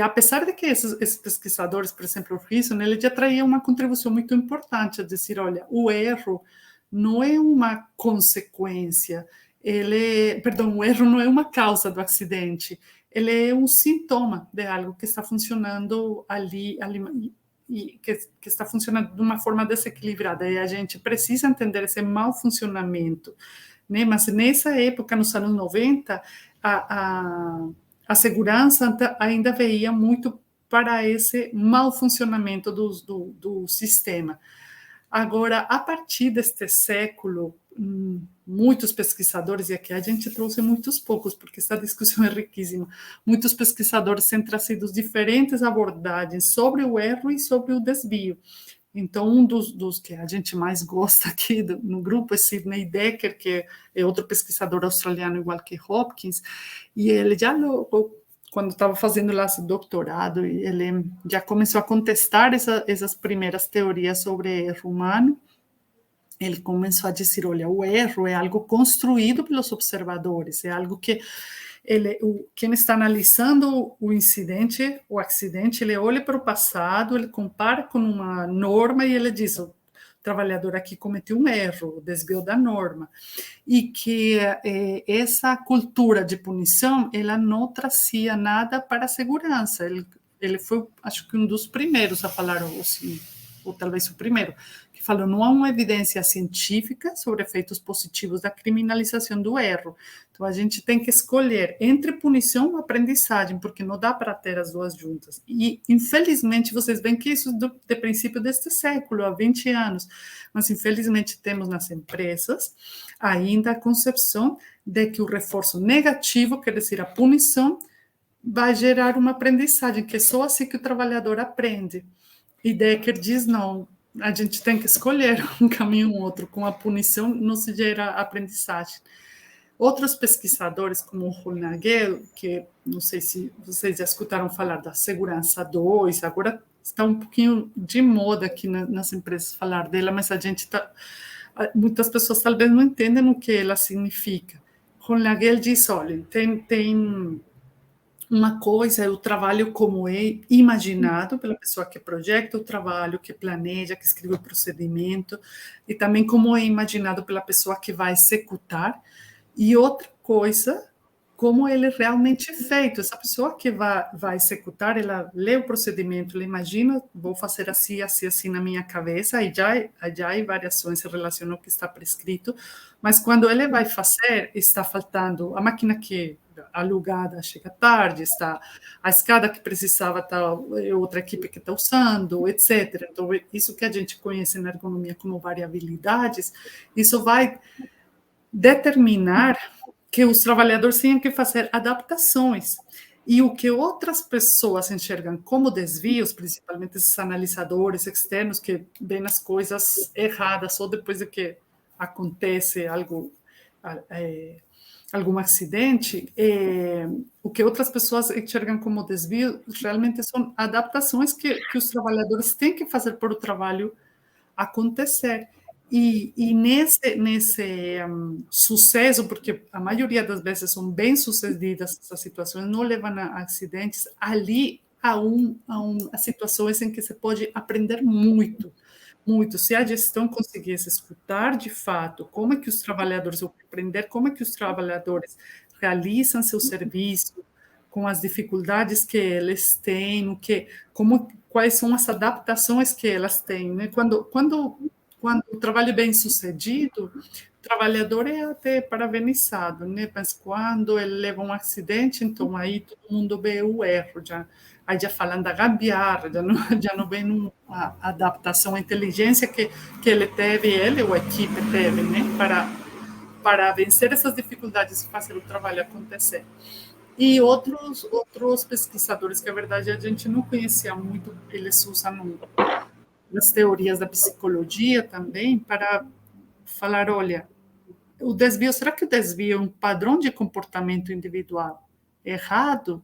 apesar de que esses pesquisadores, por exemplo, o Risson, ele já traía uma contribuição muito importante, a dizer, olha, o erro não é uma consequência, o erro não é uma causa do acidente, ele é um sintoma de algo que está funcionando ali e que está funcionando de uma forma desequilibrada, e a gente precisa entender esse mau funcionamento, né? Mas nessa época, nos anos 90, a segurança ainda veia muito para esse mau funcionamento do sistema. Agora, a partir deste século, muitos pesquisadores, e aqui a gente trouxe muitos poucos, porque essa discussão é riquíssima, muitos pesquisadores têm trazido diferentes abordagens sobre o erro e sobre o desvio. Então, um dos que a gente mais gosta aqui no grupo é Sidney Dekker, que é outro pesquisador australiano igual que Hopkins, e ele já, quando estava fazendo lá seu doutorado, ele já começou a contestar essas primeiras teorias sobre erro humano. Ele começou a dizer, olha, o erro é algo construído pelos observadores, é algo que quem está analisando o incidente, o acidente, ele olha para o passado, ele compara com uma norma e ele diz: o trabalhador aqui cometeu um erro, desviou da norma. E que essa cultura de punição, ela não trazia nada para a segurança. Ele foi, acho que, um dos primeiros a falar, ou talvez o primeiro, que falou: não há uma evidência científica sobre efeitos positivos da criminalização do erro. Então, a gente tem que escolher entre punição e aprendizagem, porque não dá para ter as duas juntas. E, infelizmente, vocês veem que isso é de princípio deste século, há 20 anos, mas, infelizmente, temos nas empresas ainda a concepção de que o reforço negativo, quer dizer, a punição, vai gerar uma aprendizagem, que é só assim que o trabalhador aprende. E Decker diz: não, a gente tem que escolher um caminho ou outro, com a punição não se gera aprendizagem. Outros pesquisadores, como o Holnagel, que não sei se vocês já escutaram falar da segurança 2, agora está um pouquinho de moda aqui nas empresas falar dela, mas muitas pessoas talvez não entendem o que ela significa. Holnagel diz: olha, tem uma coisa é o trabalho como é imaginado pela pessoa que projeta o trabalho, que planeja, que escreve o procedimento, e também como é imaginado pela pessoa que vai executar. E outra coisa, como ele é realmente feito. Essa pessoa que vai executar, ela lê o procedimento, ela imagina: vou fazer assim, assim, assim na minha cabeça, e já há variações em relação ao que está prescrito, mas quando ele vai fazer, está faltando a máquina que alugada chega tarde, está a escada que precisava estar outra equipe que está usando, etc. Então, isso que a gente conhece na ergonomia como variabilidades, isso vai determinar que os trabalhadores tenham que fazer adaptações. E o que outras pessoas enxergam como desvios, principalmente esses analisadores externos que veem as coisas erradas só depois de que acontece algum acidente, o que outras pessoas enxergam como desvio realmente são adaptações que os trabalhadores têm que fazer para o trabalho acontecer. E nesse sucesso, porque a maioria das vezes são bem sucedidas essas situações, não levam a acidentes, ali há situações em que se pode aprender muito. Se a gestão conseguisse escutar de fato como é que os trabalhadores, ou aprender como é que os trabalhadores realizam seu serviço, com as dificuldades que eles têm, quais são as adaptações que elas têm, né? Quando o trabalho é bem sucedido, o trabalhador é até parabenizado, né? Mas quando ele leva um acidente, então aí todo mundo vê o erro, aí já falam da gambiarra, já não vê a adaptação, a inteligência que ele teve, ele ou a equipe teve, né? Para vencer essas dificuldades e fazer o trabalho acontecer. E outros pesquisadores, que a verdade a gente não conhecia muito, eles usam nas teorias da psicologia também, para falar: olha, será que o desvio é um padrão de comportamento individual errado?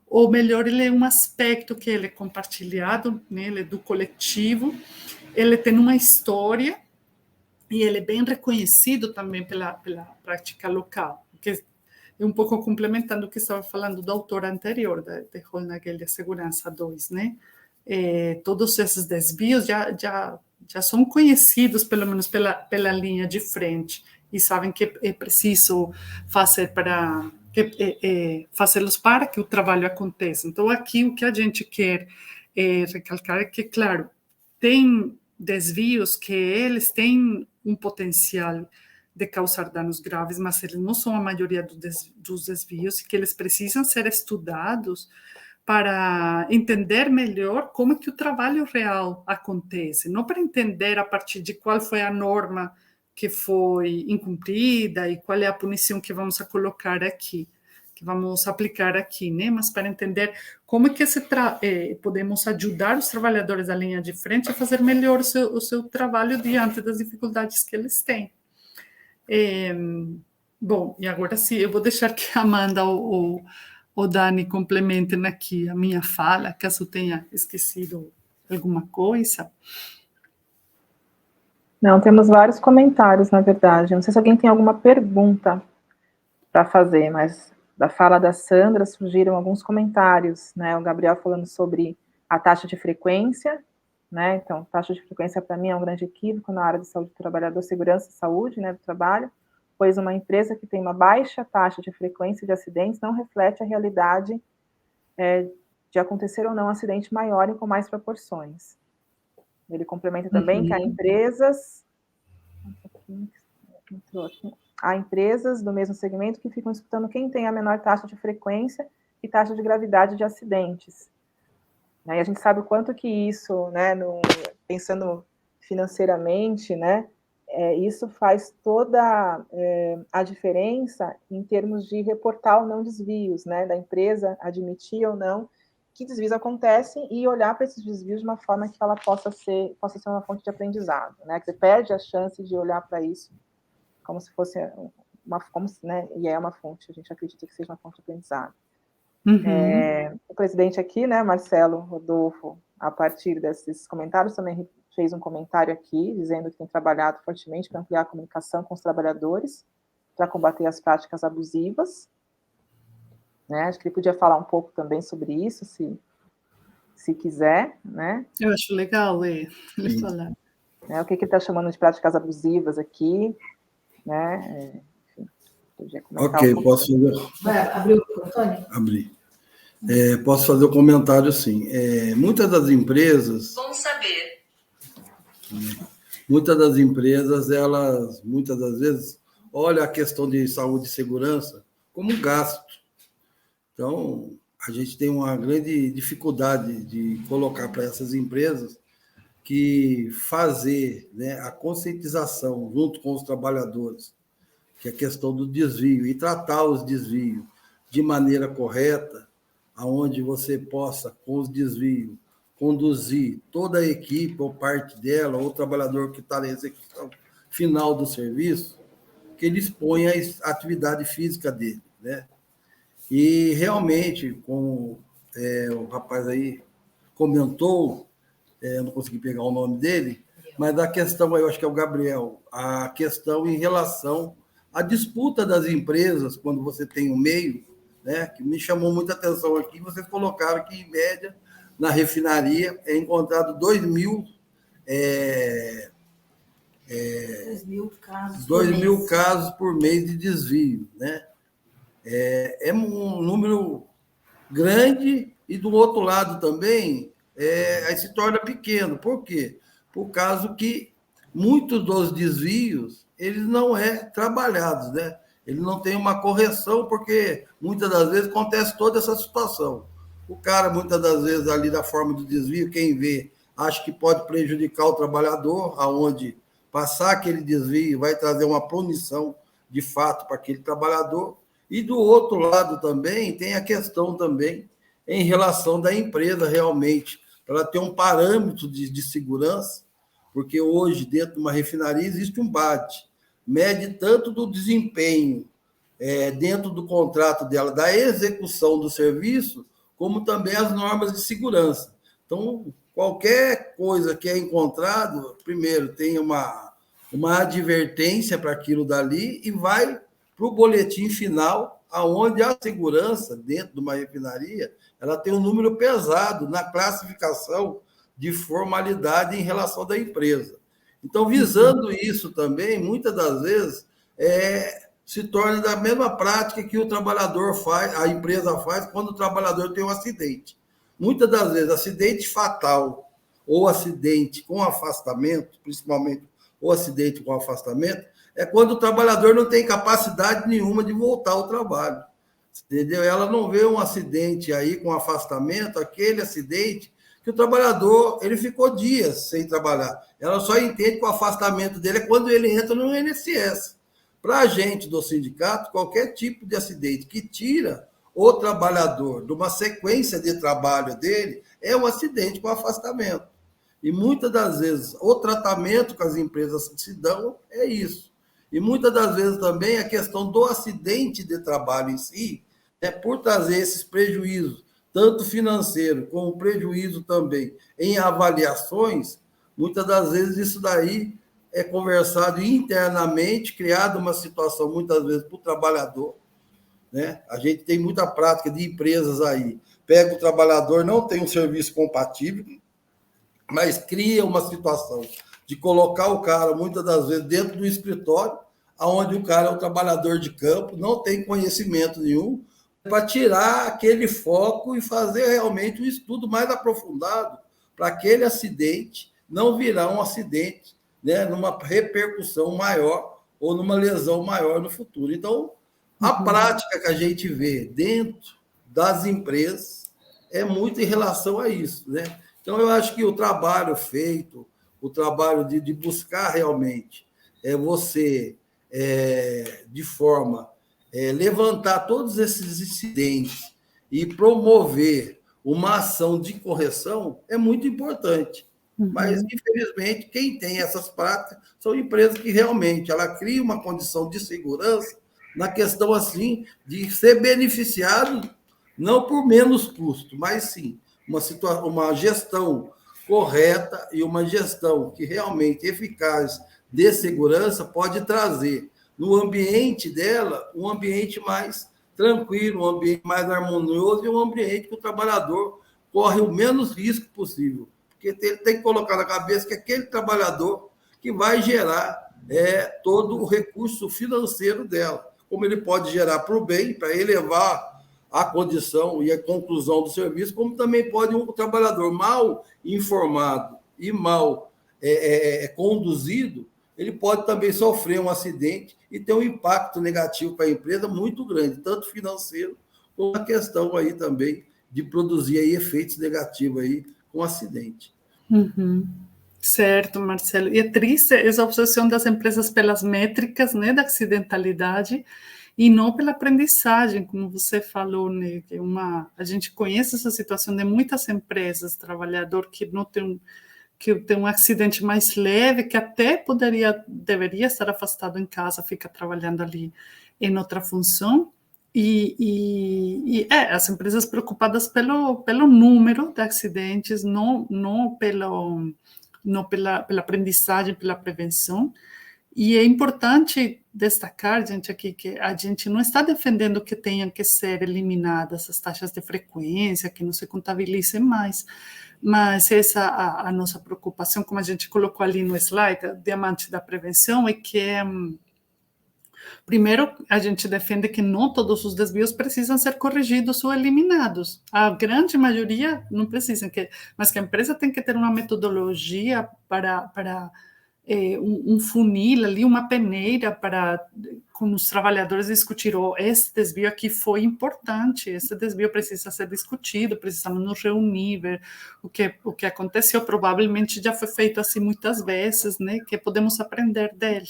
Ou melhor, ele é um aspecto que ele é compartilhado, né? Ele é do coletivo, ele tem uma história e ele é bem reconhecido também pela prática local, que é um pouco complementando o que estava falando do autor anterior, de Holnagel, de Segurança 2, né? Todos esses desvios já são conhecidos, pelo menos pela linha de frente, e sabem que é preciso fazê-los para que o trabalho aconteça. Então, aqui o que a gente quer recalcar é que, claro, tem desvios que eles têm um potencial de causar danos graves, mas eles não são a maioria dos desvios, e que eles precisam ser estudados para entender melhor como é que o trabalho real acontece, não para entender a partir de qual foi a norma que foi incumprida e qual é a punição que vamos colocar aqui, que vamos aplicar aqui, né? Mas para entender como é que podemos ajudar os trabalhadores da linha de frente a fazer melhor o seu trabalho diante das dificuldades que eles têm. Bom, e agora sim, eu vou deixar que a Amanda ou o Dani complementem aqui a minha fala, caso tenha esquecido alguma coisa. Não, temos vários comentários, na verdade. Não sei se alguém tem alguma pergunta para fazer, mas da fala da Sandra, surgiram alguns comentários, né? O Gabriel falando sobre a taxa de frequência, né? Então, taxa de frequência, para mim, é um grande equívoco na área de saúde do trabalhador, segurança e saúde, né, do trabalho, pois uma empresa que tem uma baixa taxa de frequência de acidentes não reflete a realidade de acontecer ou não um acidente maior e com mais proporções. Ele complementa também que há empresas do mesmo segmento que ficam disputando quem tem a menor taxa de frequência e taxa de gravidade de acidentes. E a gente sabe o quanto que isso, né, pensando financeiramente, né, isso faz toda a diferença em termos de reportar ou não desvios, né, da empresa admitir ou não que desvios acontecem e olhar para esses desvios de uma forma que ela possa ser uma fonte de aprendizado, né, que você perde a chance de olhar para isso como se fosse né, e é uma fonte, a gente acredita que seja uma fonte de aprendizado. O presidente aqui, né, Marcelo Rodolfo, a partir desses comentários, também fez um comentário aqui, dizendo que tem trabalhado fortemente para ampliar a comunicação com os trabalhadores, para combater as práticas abusivas. Né? Acho que ele podia falar um pouco também sobre isso, se quiser. Né? Eu acho legal ele falar. O que ele está chamando de práticas abusivas aqui, né? Podia comentar ok, posso fazer... Vai abrir o microfone? Abrir. Posso fazer o comentário, sim. Muitas das empresas... Bom saber. Muitas das empresas, elas, muitas das vezes, olham a questão de saúde e segurança como um gasto. Então, a gente tem uma grande dificuldade de colocar para essas empresas que fazer, né, a conscientização junto com os trabalhadores, que é a questão do desvio, e tratar os desvios de maneira correta, aonde você possa, com os desvios, conduzir toda a equipe ou parte dela, ou o trabalhador que está na execução final do serviço, que ele exponha a atividade física dele, né? E realmente, como o rapaz aí comentou, não consegui pegar o nome dele, mas a questão, eu acho que é o Gabriel, a questão em relação à disputa das empresas, quando você tem um meio, né, que me chamou muita atenção aqui, vocês colocaram que, em média, na refinaria, é encontrado 2.000 casos por mês de desvio, né? É um número grande e, do outro lado também, aí se torna pequeno. Por quê? Por causa que muitos dos desvios, eles não trabalhados, né? Ele não tem uma correção, porque muitas das vezes acontece toda essa situação. O cara, muitas das vezes, ali da forma do desvio, quem vê, acha que pode prejudicar o trabalhador, aonde passar aquele desvio vai trazer uma punição de fato para aquele trabalhador. E do outro lado também tem a questão também em relação da empresa realmente, para ela ter um parâmetro de segurança, porque hoje dentro de uma refinaria existe um BAT, mede tanto do desempenho dentro do contrato dela, da execução do serviço, como também as normas de segurança. Então, qualquer coisa que é encontrado, primeiro tem uma advertência para aquilo dali e vai para o boletim final, aonde a segurança dentro de uma refinaria, ela tem um número pesado na classificação de formalidade em relação da empresa. Então, visando isso também, muitas das vezes, se torna da mesma prática que o trabalhador faz, a empresa faz quando o trabalhador tem um acidente. Muitas das vezes, acidente fatal ou acidente com afastamento, principalmente o acidente com afastamento, é quando o trabalhador não tem capacidade nenhuma de voltar ao trabalho. Entendeu? Ela não vê um acidente aí com afastamento, aquele acidente que o trabalhador ele ficou dias sem trabalhar. Ela só entende que o afastamento dele é quando ele entra no INSS. Para a gente do sindicato, qualquer tipo de acidente que tira o trabalhador de uma sequência de trabalho dele é um acidente com afastamento. E muitas das vezes o tratamento que as empresas se dão é isso. E muitas das vezes também a questão do acidente de trabalho em si, por trazer esses prejuízos, tanto financeiro como prejuízo também em avaliações, muitas das vezes isso daí é conversado internamente, criado uma situação muitas vezes para o trabalhador, né? A gente tem muita prática de empresas aí. Pega o trabalhador, não tem um serviço compatível, mas cria uma situação de colocar o cara, muitas das vezes, dentro do escritório, onde o cara é um trabalhador de campo, não tem conhecimento nenhum, para tirar aquele foco e fazer realmente um estudo mais aprofundado para aquele acidente não virar um acidente, né, numa repercussão maior ou numa lesão maior no futuro. Então, a prática que a gente vê dentro das empresas é muito em relação a isso, né? Então, eu acho que o trabalho feito, o trabalho de buscar realmente você, de forma levantar todos esses incidentes e promover uma ação de correção é muito importante. Mas, infelizmente, quem tem essas práticas são empresas que realmente ela cria uma condição de segurança na questão assim de ser beneficiado não por menos custo, mas sim uma gestão correta e uma gestão que realmente eficaz de segurança pode trazer no ambiente dela um ambiente mais tranquilo, um ambiente mais harmonioso e um ambiente que o trabalhador corre o menos risco possível. Porque ele tem que colocar na cabeça que aquele trabalhador que vai gerar todo o recurso financeiro dela, como ele pode gerar para o bem, para elevar a condição e a conclusão do serviço, como também pode um trabalhador mal informado e mal conduzido, ele pode também sofrer um acidente e ter um impacto negativo para a empresa muito grande, tanto financeiro, como a questão aí também de produzir aí efeitos negativos aí com acidente. Certo, Marcelo. E é triste essa obsessão das empresas pelas métricas, né, da acidentalidade e não pela aprendizagem, como você falou, né, que a gente conhece essa situação de muitas empresas, trabalhador que não tem um acidente mais leve, que até deveria estar afastado em casa, fica trabalhando ali em outra função. As empresas preocupadas pelo número de acidentes, não pela aprendizagem, pela prevenção. E é importante destacar, gente, aqui que a gente não está defendendo que tenham que ser eliminadas as taxas de frequência, que não se contabilizem mais, mas essa a nossa preocupação, como a gente colocou ali no slide, o diamante da prevenção, é que primeiro, a gente defende que não todos os desvios precisam ser corrigidos ou eliminados. A grande maioria não precisam, mas que a empresa tem que ter uma metodologia para um funil ali, uma peneira para com os trabalhadores discutir, esse desvio aqui foi importante, esse desvio precisa ser discutido, precisamos nos reunir, ver o que aconteceu, provavelmente já foi feito assim muitas vezes, né, que podemos aprender dele.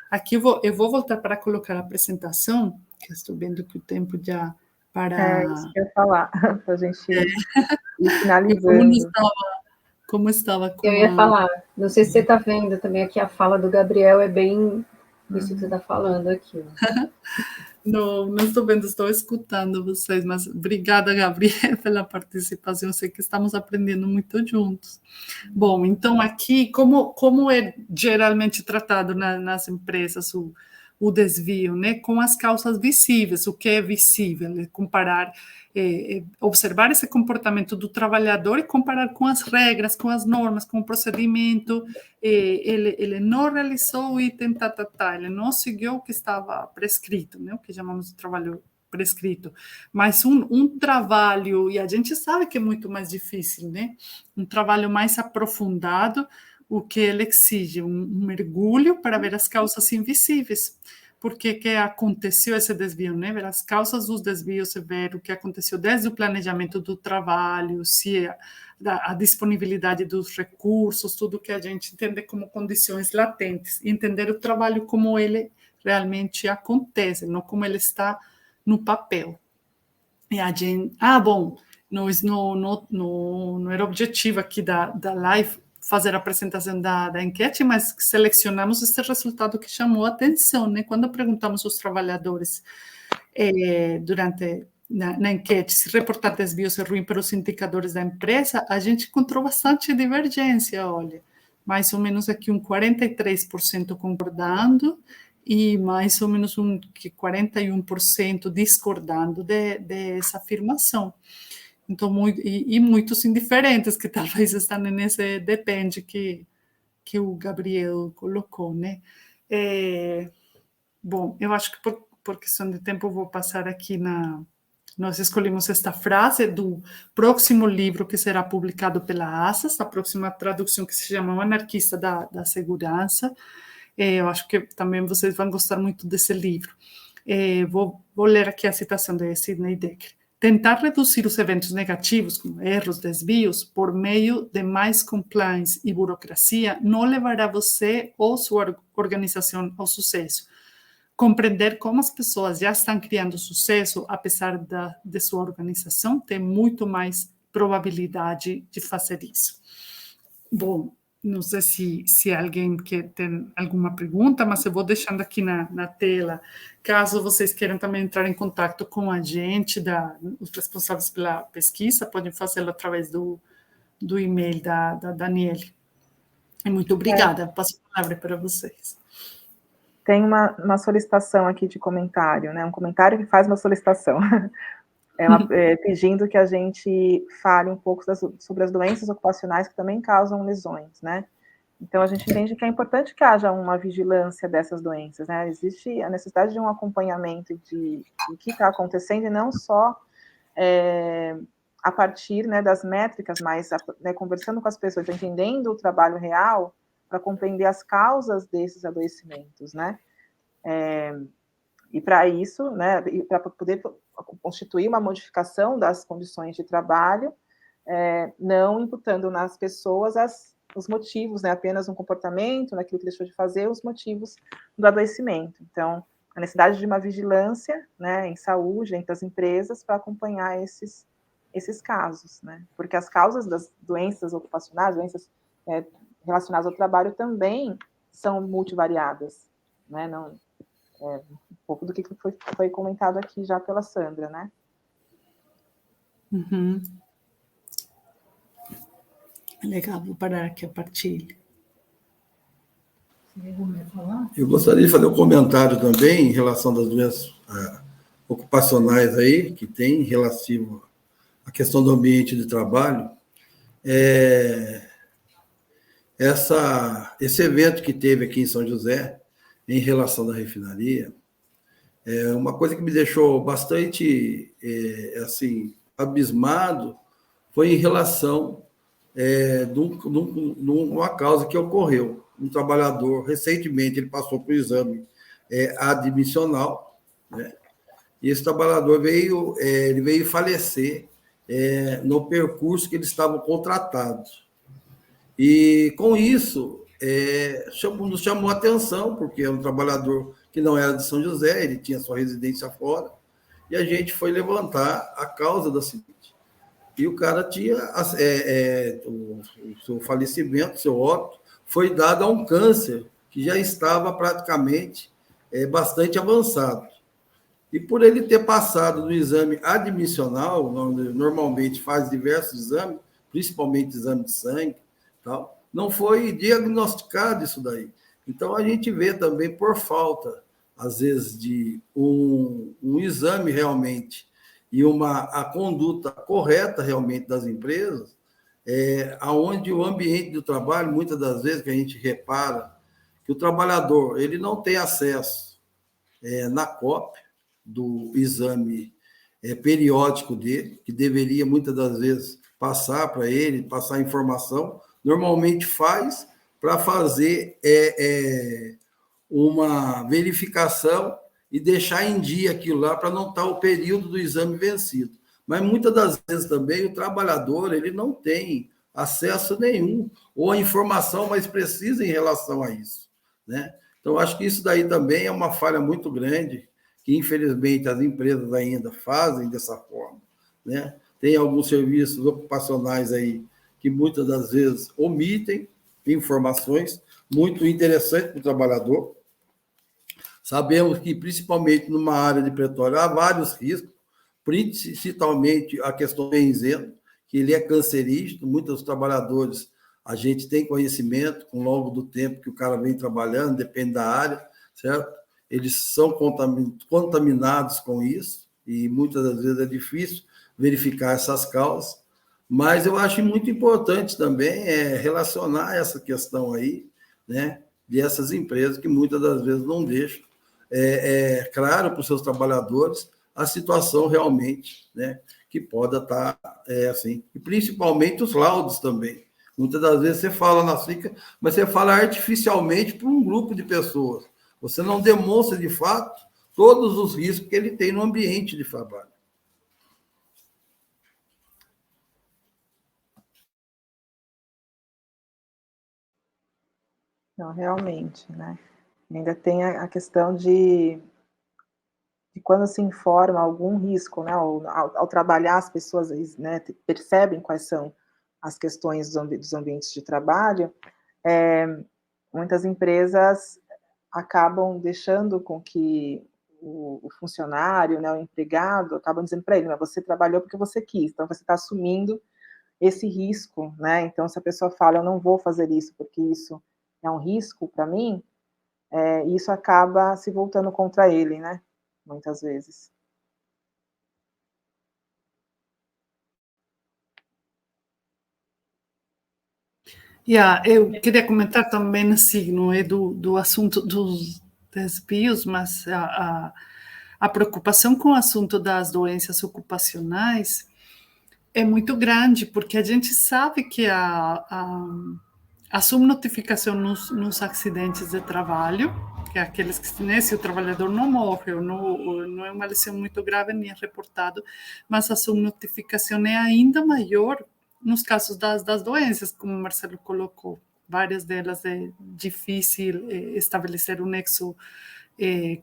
Aqui eu vou voltar para colocar a apresentação, que estou vendo que o tempo já para... isso que eu ia falar, para a gente ir finalizando. Como estava com eu ia falar, não sei se você está vendo também aqui, a fala do Gabriel é bem isso que você está falando aqui. Não estou vendo, estou escutando vocês, mas obrigada, Gabriel, pela participação, sei que estamos aprendendo muito juntos. Bom, então aqui, como é geralmente tratado nas empresas o desvio, né? Com as causas visíveis, o que é visível, comparar, observar esse comportamento do trabalhador e comparar com as regras, com as normas, com o procedimento. Ele não realizou o item, ele não seguiu o que estava prescrito, né? O que chamamos de trabalho prescrito, mas um trabalho, e a gente sabe que é muito mais difícil, né? Um trabalho mais aprofundado, o que ele exige, um mergulho para ver as causas invisíveis. Por que aconteceu esse desvio, né? Ver as causas dos desvios e ver o que aconteceu desde o planejamento do trabalho, se a disponibilidade dos recursos, tudo que a gente entende como condições latentes, entender o trabalho como ele realmente acontece, não como ele está no papel. E a gente, bom, não era objetivo aqui da live fazer a apresentação da enquete, mas selecionamos este resultado que chamou a atenção, né? Quando perguntamos aos trabalhadores na enquete se reportar desvios é ruim para os indicadores da empresa, a gente encontrou bastante divergência, olha, mais ou menos aqui 43% concordando e mais ou menos 41% discordando dessa afirmação. Então, muitos indiferentes que talvez estão nesse depende que o Gabriel colocou, né? Bom, eu acho que por questão de tempo vou passar aqui Nós escolhemos esta frase do próximo livro que será publicado pela ASAS, a próxima tradução que se chama O Anarquista da Segurança. Eu acho que também vocês vão gostar muito desse livro. Vou ler aqui a citação de Sidney Dekker. Tentar reduzir os eventos negativos, como erros, desvios, por meio de mais compliance e burocracia, não levará você ou sua organização ao sucesso. Compreender como as pessoas já estão criando sucesso, apesar de sua organização, tem muito mais probabilidade de fazer isso. Bom, não sei se alguém tem alguma pergunta, mas eu vou deixando aqui na tela, caso vocês queiram também entrar em contato com a gente, os responsáveis pela pesquisa, podem fazê-lo através do e-mail da Daniele. E muito obrigada, passo a palavra para vocês. Tem uma solicitação aqui de comentário, né? Um comentário que faz uma solicitação. Pedindo que a gente fale um pouco sobre as doenças ocupacionais que também causam lesões, né? Então, a gente entende que é importante que haja uma vigilância dessas doenças, né? Existe a necessidade de um acompanhamento de que está acontecendo, e não só a partir, né, das métricas, mas conversando com as pessoas, entendendo o trabalho real, para compreender as causas desses adoecimentos, né? E para isso, né, e para poder constituir uma modificação das condições de trabalho, não imputando nas pessoas os motivos, né, apenas um comportamento, naquilo que deixou de fazer, os motivos do adoecimento. Então, a necessidade de uma vigilância, né, em saúde, entre as empresas, para acompanhar esses casos, né? Porque as causas das doenças ocupacionais, doenças relacionadas ao trabalho, também são multivariadas, né? Não, um pouco do que foi comentado aqui já pela Sandra, né? Uhum. Legal, vou parar aqui a partilha. Eu gostaria de fazer um comentário também em relação das doenças ocupacionais aí, que tem relativo à questão do ambiente de trabalho. Esse evento que teve aqui em São José, em relação da refinaria, uma coisa que me deixou bastante abismado foi em relação de uma causa que ocorreu. Um trabalhador, recentemente, ele passou por um exame admissional, né? E esse trabalhador veio falecer no percurso que eles estavam contratados. E, com isso, nos chamou a atenção, porque é um trabalhador que não era de São José, ele tinha sua residência fora, e a gente foi levantar a causa do acidente. E o cara tinha o seu falecimento, seu óbito, foi dado a um câncer que já estava praticamente bastante avançado. E por ele ter passado no exame admissional, normalmente faz diversos exames, principalmente exame de sangue, tal, não foi diagnosticado isso daí. Então, a gente vê também, por falta, às vezes, de um exame realmente e a conduta correta realmente das empresas, aonde o ambiente do trabalho, muitas das vezes que a gente repara que o trabalhador ele não tem acesso na cópia do exame periódico dele, que deveria muitas das vezes passar para ele, passar informação, normalmente faz para fazer uma verificação e deixar em dia aquilo lá para não estar o período do exame vencido. Mas muitas das vezes também o trabalhador ele não tem acesso nenhum ou a informação mais precisa em relação a isso, né? Então, acho que isso daí também é uma falha muito grande que, infelizmente, as empresas ainda fazem dessa forma, né? Tem alguns serviços ocupacionais aí que muitas das vezes omitem informações muito interessantes para o trabalhador. Sabemos que, principalmente numa área de petróleo, há vários riscos, principalmente a questão do benzeno, que ele é cancerígeno. Muitos trabalhadores, a gente tem conhecimento, com o longo do tempo que o cara vem trabalhando, depende da área, certo? eles são contaminados com isso, e muitas das vezes é difícil verificar essas causas, mas eu acho muito importante também relacionar essa questão aí, né, dessas empresas que muitas das vezes não deixam claro para os seus trabalhadores a situação realmente, né, que pode estar assim, e principalmente os laudos também. Muitas das vezes você fala na SICA, mas você fala artificialmente para um grupo de pessoas. Você não demonstra, de fato, todos os riscos que ele tem no ambiente de trabalho. Não, realmente, né? Ainda tem a questão de quando se informa algum risco, né? Ao trabalhar, as pessoas, né, percebem quais são as questões dos ambientes de trabalho, muitas empresas acabam deixando com que o funcionário, né, o empregado, acabam dizendo para ele, mas você trabalhou porque você quis, então você está assumindo esse risco, né? Então, se a pessoa fala, eu não vou fazer isso porque isso é um risco para mim, isso acaba se voltando contra ele, né? Muitas vezes. Eu queria comentar também, assim, não é do assunto dos desvios, mas a preocupação com o assunto das doenças ocupacionais é muito grande, porque a gente sabe que a subnotificação nos acidentes de trabalho, que é aqueles que, né, se o trabalhador não morre ou não é uma lesão muito grave, nem é reportado, mas a subnotificação é ainda maior nos casos das doenças, como o Marcelo colocou. Várias delas é difícil estabelecer um nexo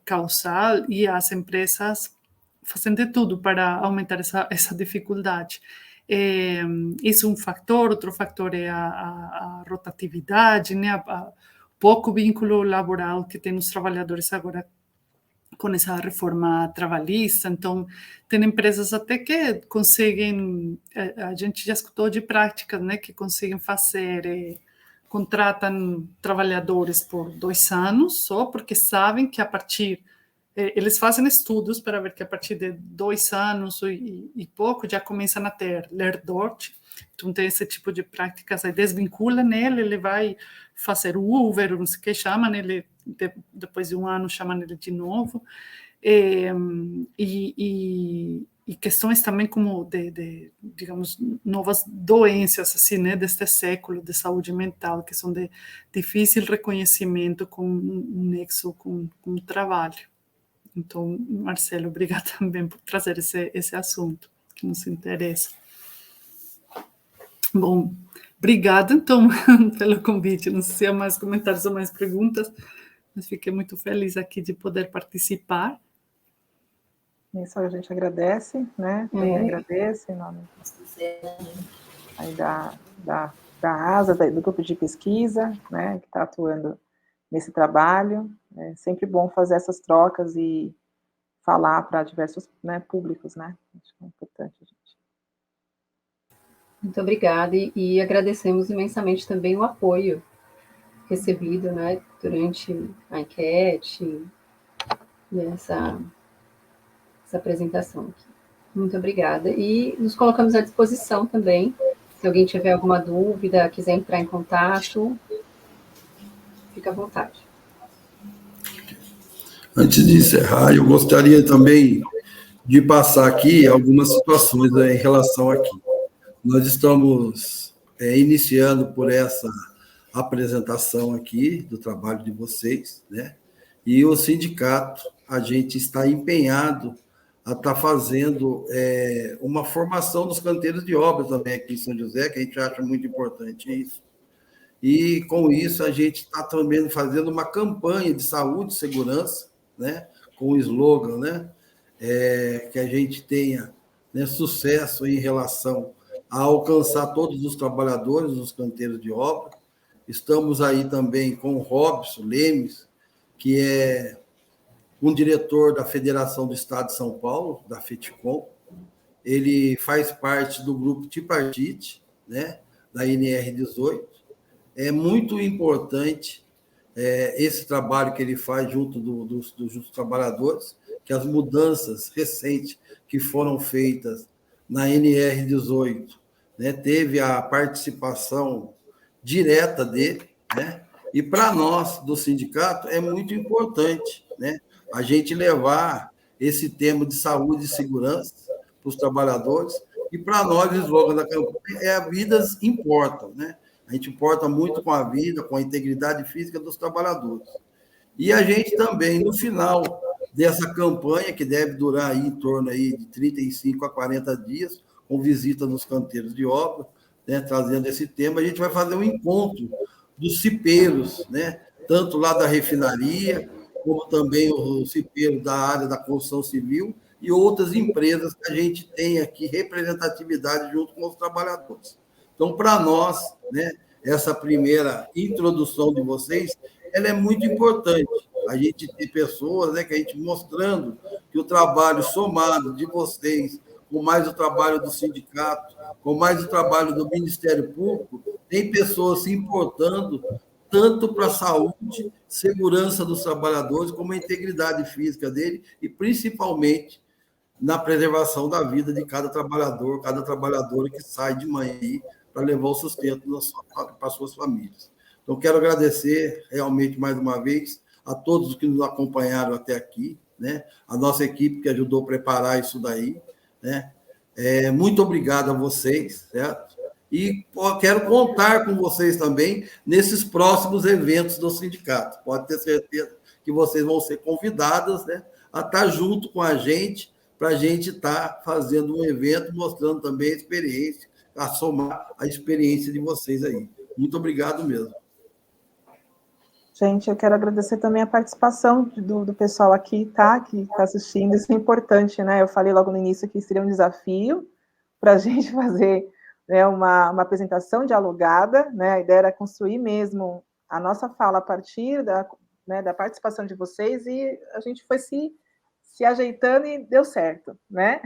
causal, e as empresas fazem de tudo para aumentar essa dificuldade. Isso é um fator. Outro fator é a rotatividade, né? Pouco vínculo laboral que tem os trabalhadores agora com essa reforma trabalhista. Então, tem empresas até que conseguem, a gente já escutou de práticas, né, que conseguem fazer, contratam trabalhadores por 2 anos, só porque sabem que a partir, eles fazem estudos para ver que a partir de 2 anos e pouco já começam a ter Lerdort. Então, tem esse tipo de práticas, aí desvincula nele, ele vai fazer o Uber, não sei o que, chamam ele, depois de 1 ano chamam ele de novo, e questões também como digamos, novas doenças, assim, né, deste século de saúde mental, que são de difícil reconhecimento com um nexo com o trabalho. Então, Marcelo, obrigada também por trazer esse assunto que nos interessa. Bom, obrigada, então, pelo convite. Não sei se há mais comentários ou mais perguntas, mas fiquei muito feliz aqui de poder participar. Isso a gente agradece, né? Também agradece em nome aí da ASA, do grupo de pesquisa, né, que está atuando nesse trabalho. É sempre bom fazer essas trocas e falar para diversos, né, públicos, né? Acho que é importante, gente. Muito obrigada, e agradecemos imensamente também o apoio recebido, né, durante a enquete e essa apresentação aqui. Muito obrigada, e nos colocamos à disposição também, se alguém tiver alguma dúvida, quiser entrar em contato, fica à vontade. Antes de encerrar, eu gostaria também de passar aqui algumas situações em relação aqui. Nós estamos iniciando por essa apresentação aqui do trabalho de vocês, né? E o sindicato, a gente está empenhado a estar fazendo uma formação dos canteiros de obras também aqui em São José, que a gente acha muito importante isso. E, com isso, a gente está também fazendo uma campanha de saúde e segurança, né? Com o slogan, né? Que a gente tenha, né, sucesso em relação a alcançar todos os trabalhadores dos canteiros de obra. Estamos aí também com o Robson Lemes, que é um diretor da Federação do Estado de São Paulo, da FETICOM. Ele faz parte do grupo tripartite, né, da NR18. É muito importante esse trabalho que ele faz junto dos trabalhadores, que as mudanças recentes que foram feitas na NR18, né, teve a participação direta dele, né? E para nós, do sindicato, é muito importante, né, a gente levar esse tema de saúde e segurança para os trabalhadores, e para nós, o slogan da campanha é "a vidas importam", né? A gente importa muito com a vida, com a integridade física dos trabalhadores. E a gente também, no final dessa campanha, que deve durar aí em torno aí de 35 a 40 dias, com visita nos canteiros de obra, né, trazendo esse tema, a gente vai fazer um encontro dos cipeiros, né, tanto lá da refinaria, como também o cipeiro da área da construção civil e outras empresas que a gente tem aqui representatividade junto com os trabalhadores. Então, para nós, né, essa primeira introdução de vocês, ela é muito importante. A gente tem pessoas, né, que a gente mostrando que o trabalho somado de vocês, com mais o trabalho do sindicato, com mais o trabalho do Ministério Público, tem pessoas se importando tanto para a saúde, segurança dos trabalhadores, como a integridade física dele e, principalmente, na preservação da vida de cada trabalhadora que sai de manhã para levar o sustento para suas famílias. Então, quero agradecer realmente mais uma vez a todos os que nos acompanharam até aqui, né? A nossa equipe que ajudou a preparar isso daí, né? Muito obrigado a vocês, certo? E quero contar com vocês também nesses próximos eventos do sindicato. Pode ter certeza que vocês vão ser convidadas, né, a estar junto com a gente, para a gente estar fazendo um evento, mostrando também a experiência, a somar a experiência de vocês aí. Muito obrigado mesmo. Gente, eu quero agradecer também a participação do pessoal aqui, tá? Que está assistindo, isso é importante, né? Eu falei logo no início que seria um desafio para a gente fazer, né, uma apresentação dialogada, né? A ideia era construir mesmo a nossa fala a partir da participação de vocês, e a gente foi se ajeitando e deu certo, né?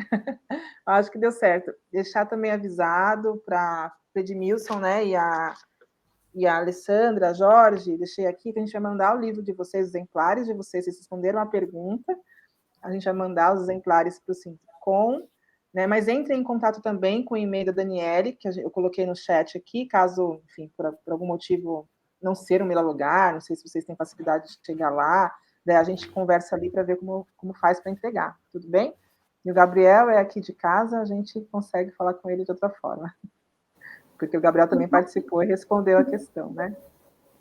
Acho que deu certo. Deixar também avisado para Edmilson, né, e a Alessandra, a Jorge, deixei aqui que a gente vai mandar o livro de vocês, os exemplares de vocês responderam a pergunta, a gente vai mandar os exemplares para o Sintricom, né, mas entrem em contato também com o e-mail da Daniele, que eu coloquei no chat aqui, caso, enfim, por algum motivo não ser um Milalugar, não sei se vocês têm facilidade de chegar lá, né, a gente conversa ali para ver como faz para entregar, tudo bem? E o Gabriel é aqui de casa, a gente consegue falar com ele de outra forma. Porque o Gabriel também participou e respondeu a questão, né?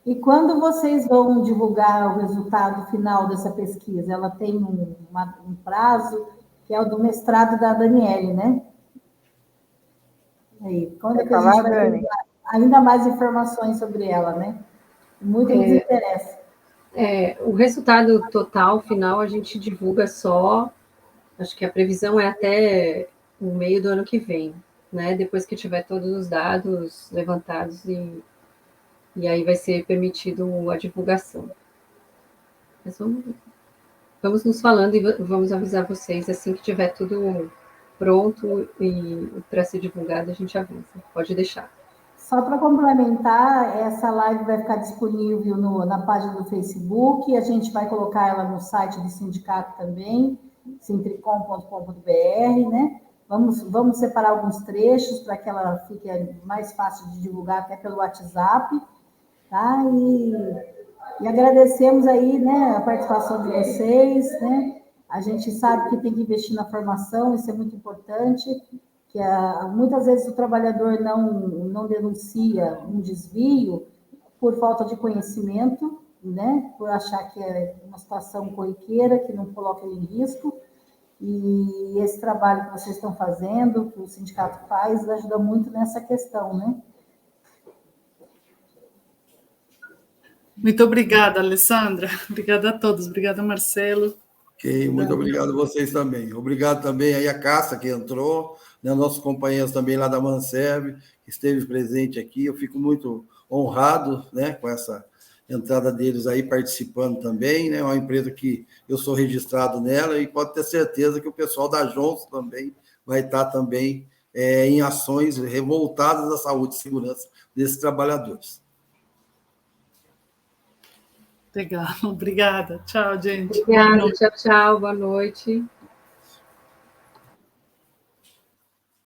E quando vocês vão divulgar o resultado final dessa pesquisa? Ela tem um prazo, que é o do mestrado da Daniele, né? Aí, quando é que a gente vai ter ainda mais informações sobre ela, né? Muito nos interessa. O resultado total, final, a gente divulga só, acho que a previsão é até o meio do ano que vem, né? Depois que tiver todos os dados levantados e aí vai ser permitido a divulgação. Mas vamos nos falando e vamos avisar vocês assim que tiver tudo pronto e para ser divulgado, a gente avisa. Pode deixar. Só para complementar, essa live vai ficar disponível na página do Facebook, a gente vai colocar ela no site do sindicato também, sintricom.com.br, né? Vamos separar alguns trechos para que ela fique mais fácil de divulgar até pelo WhatsApp, tá? E agradecemos aí, né, a participação de vocês, né? A gente sabe que tem que investir na formação, isso é muito importante, que muitas vezes o trabalhador não denuncia um desvio por falta de conhecimento, né? Por achar que é uma situação corriqueira, que não coloca ele em risco. E esse trabalho que vocês estão fazendo, que o sindicato faz, ajuda muito nessa questão, né? Muito obrigada, Alessandra. Obrigada a todos. Obrigada, Marcelo. Ok, muito obrigado a vocês também. Obrigado também aí a Cássia, que entrou, né, nossos companheiros também lá da Manserve, que esteve presente aqui. Eu fico muito honrado, né, com essa entrada deles aí participando também, né? Uma empresa que eu sou registrado nela e pode ter certeza que o pessoal da Johnson também vai estar também em ações revoltadas à saúde e segurança desses trabalhadores. Legal, obrigada. Tchau, gente. Obrigada, tchau, tchau, boa noite.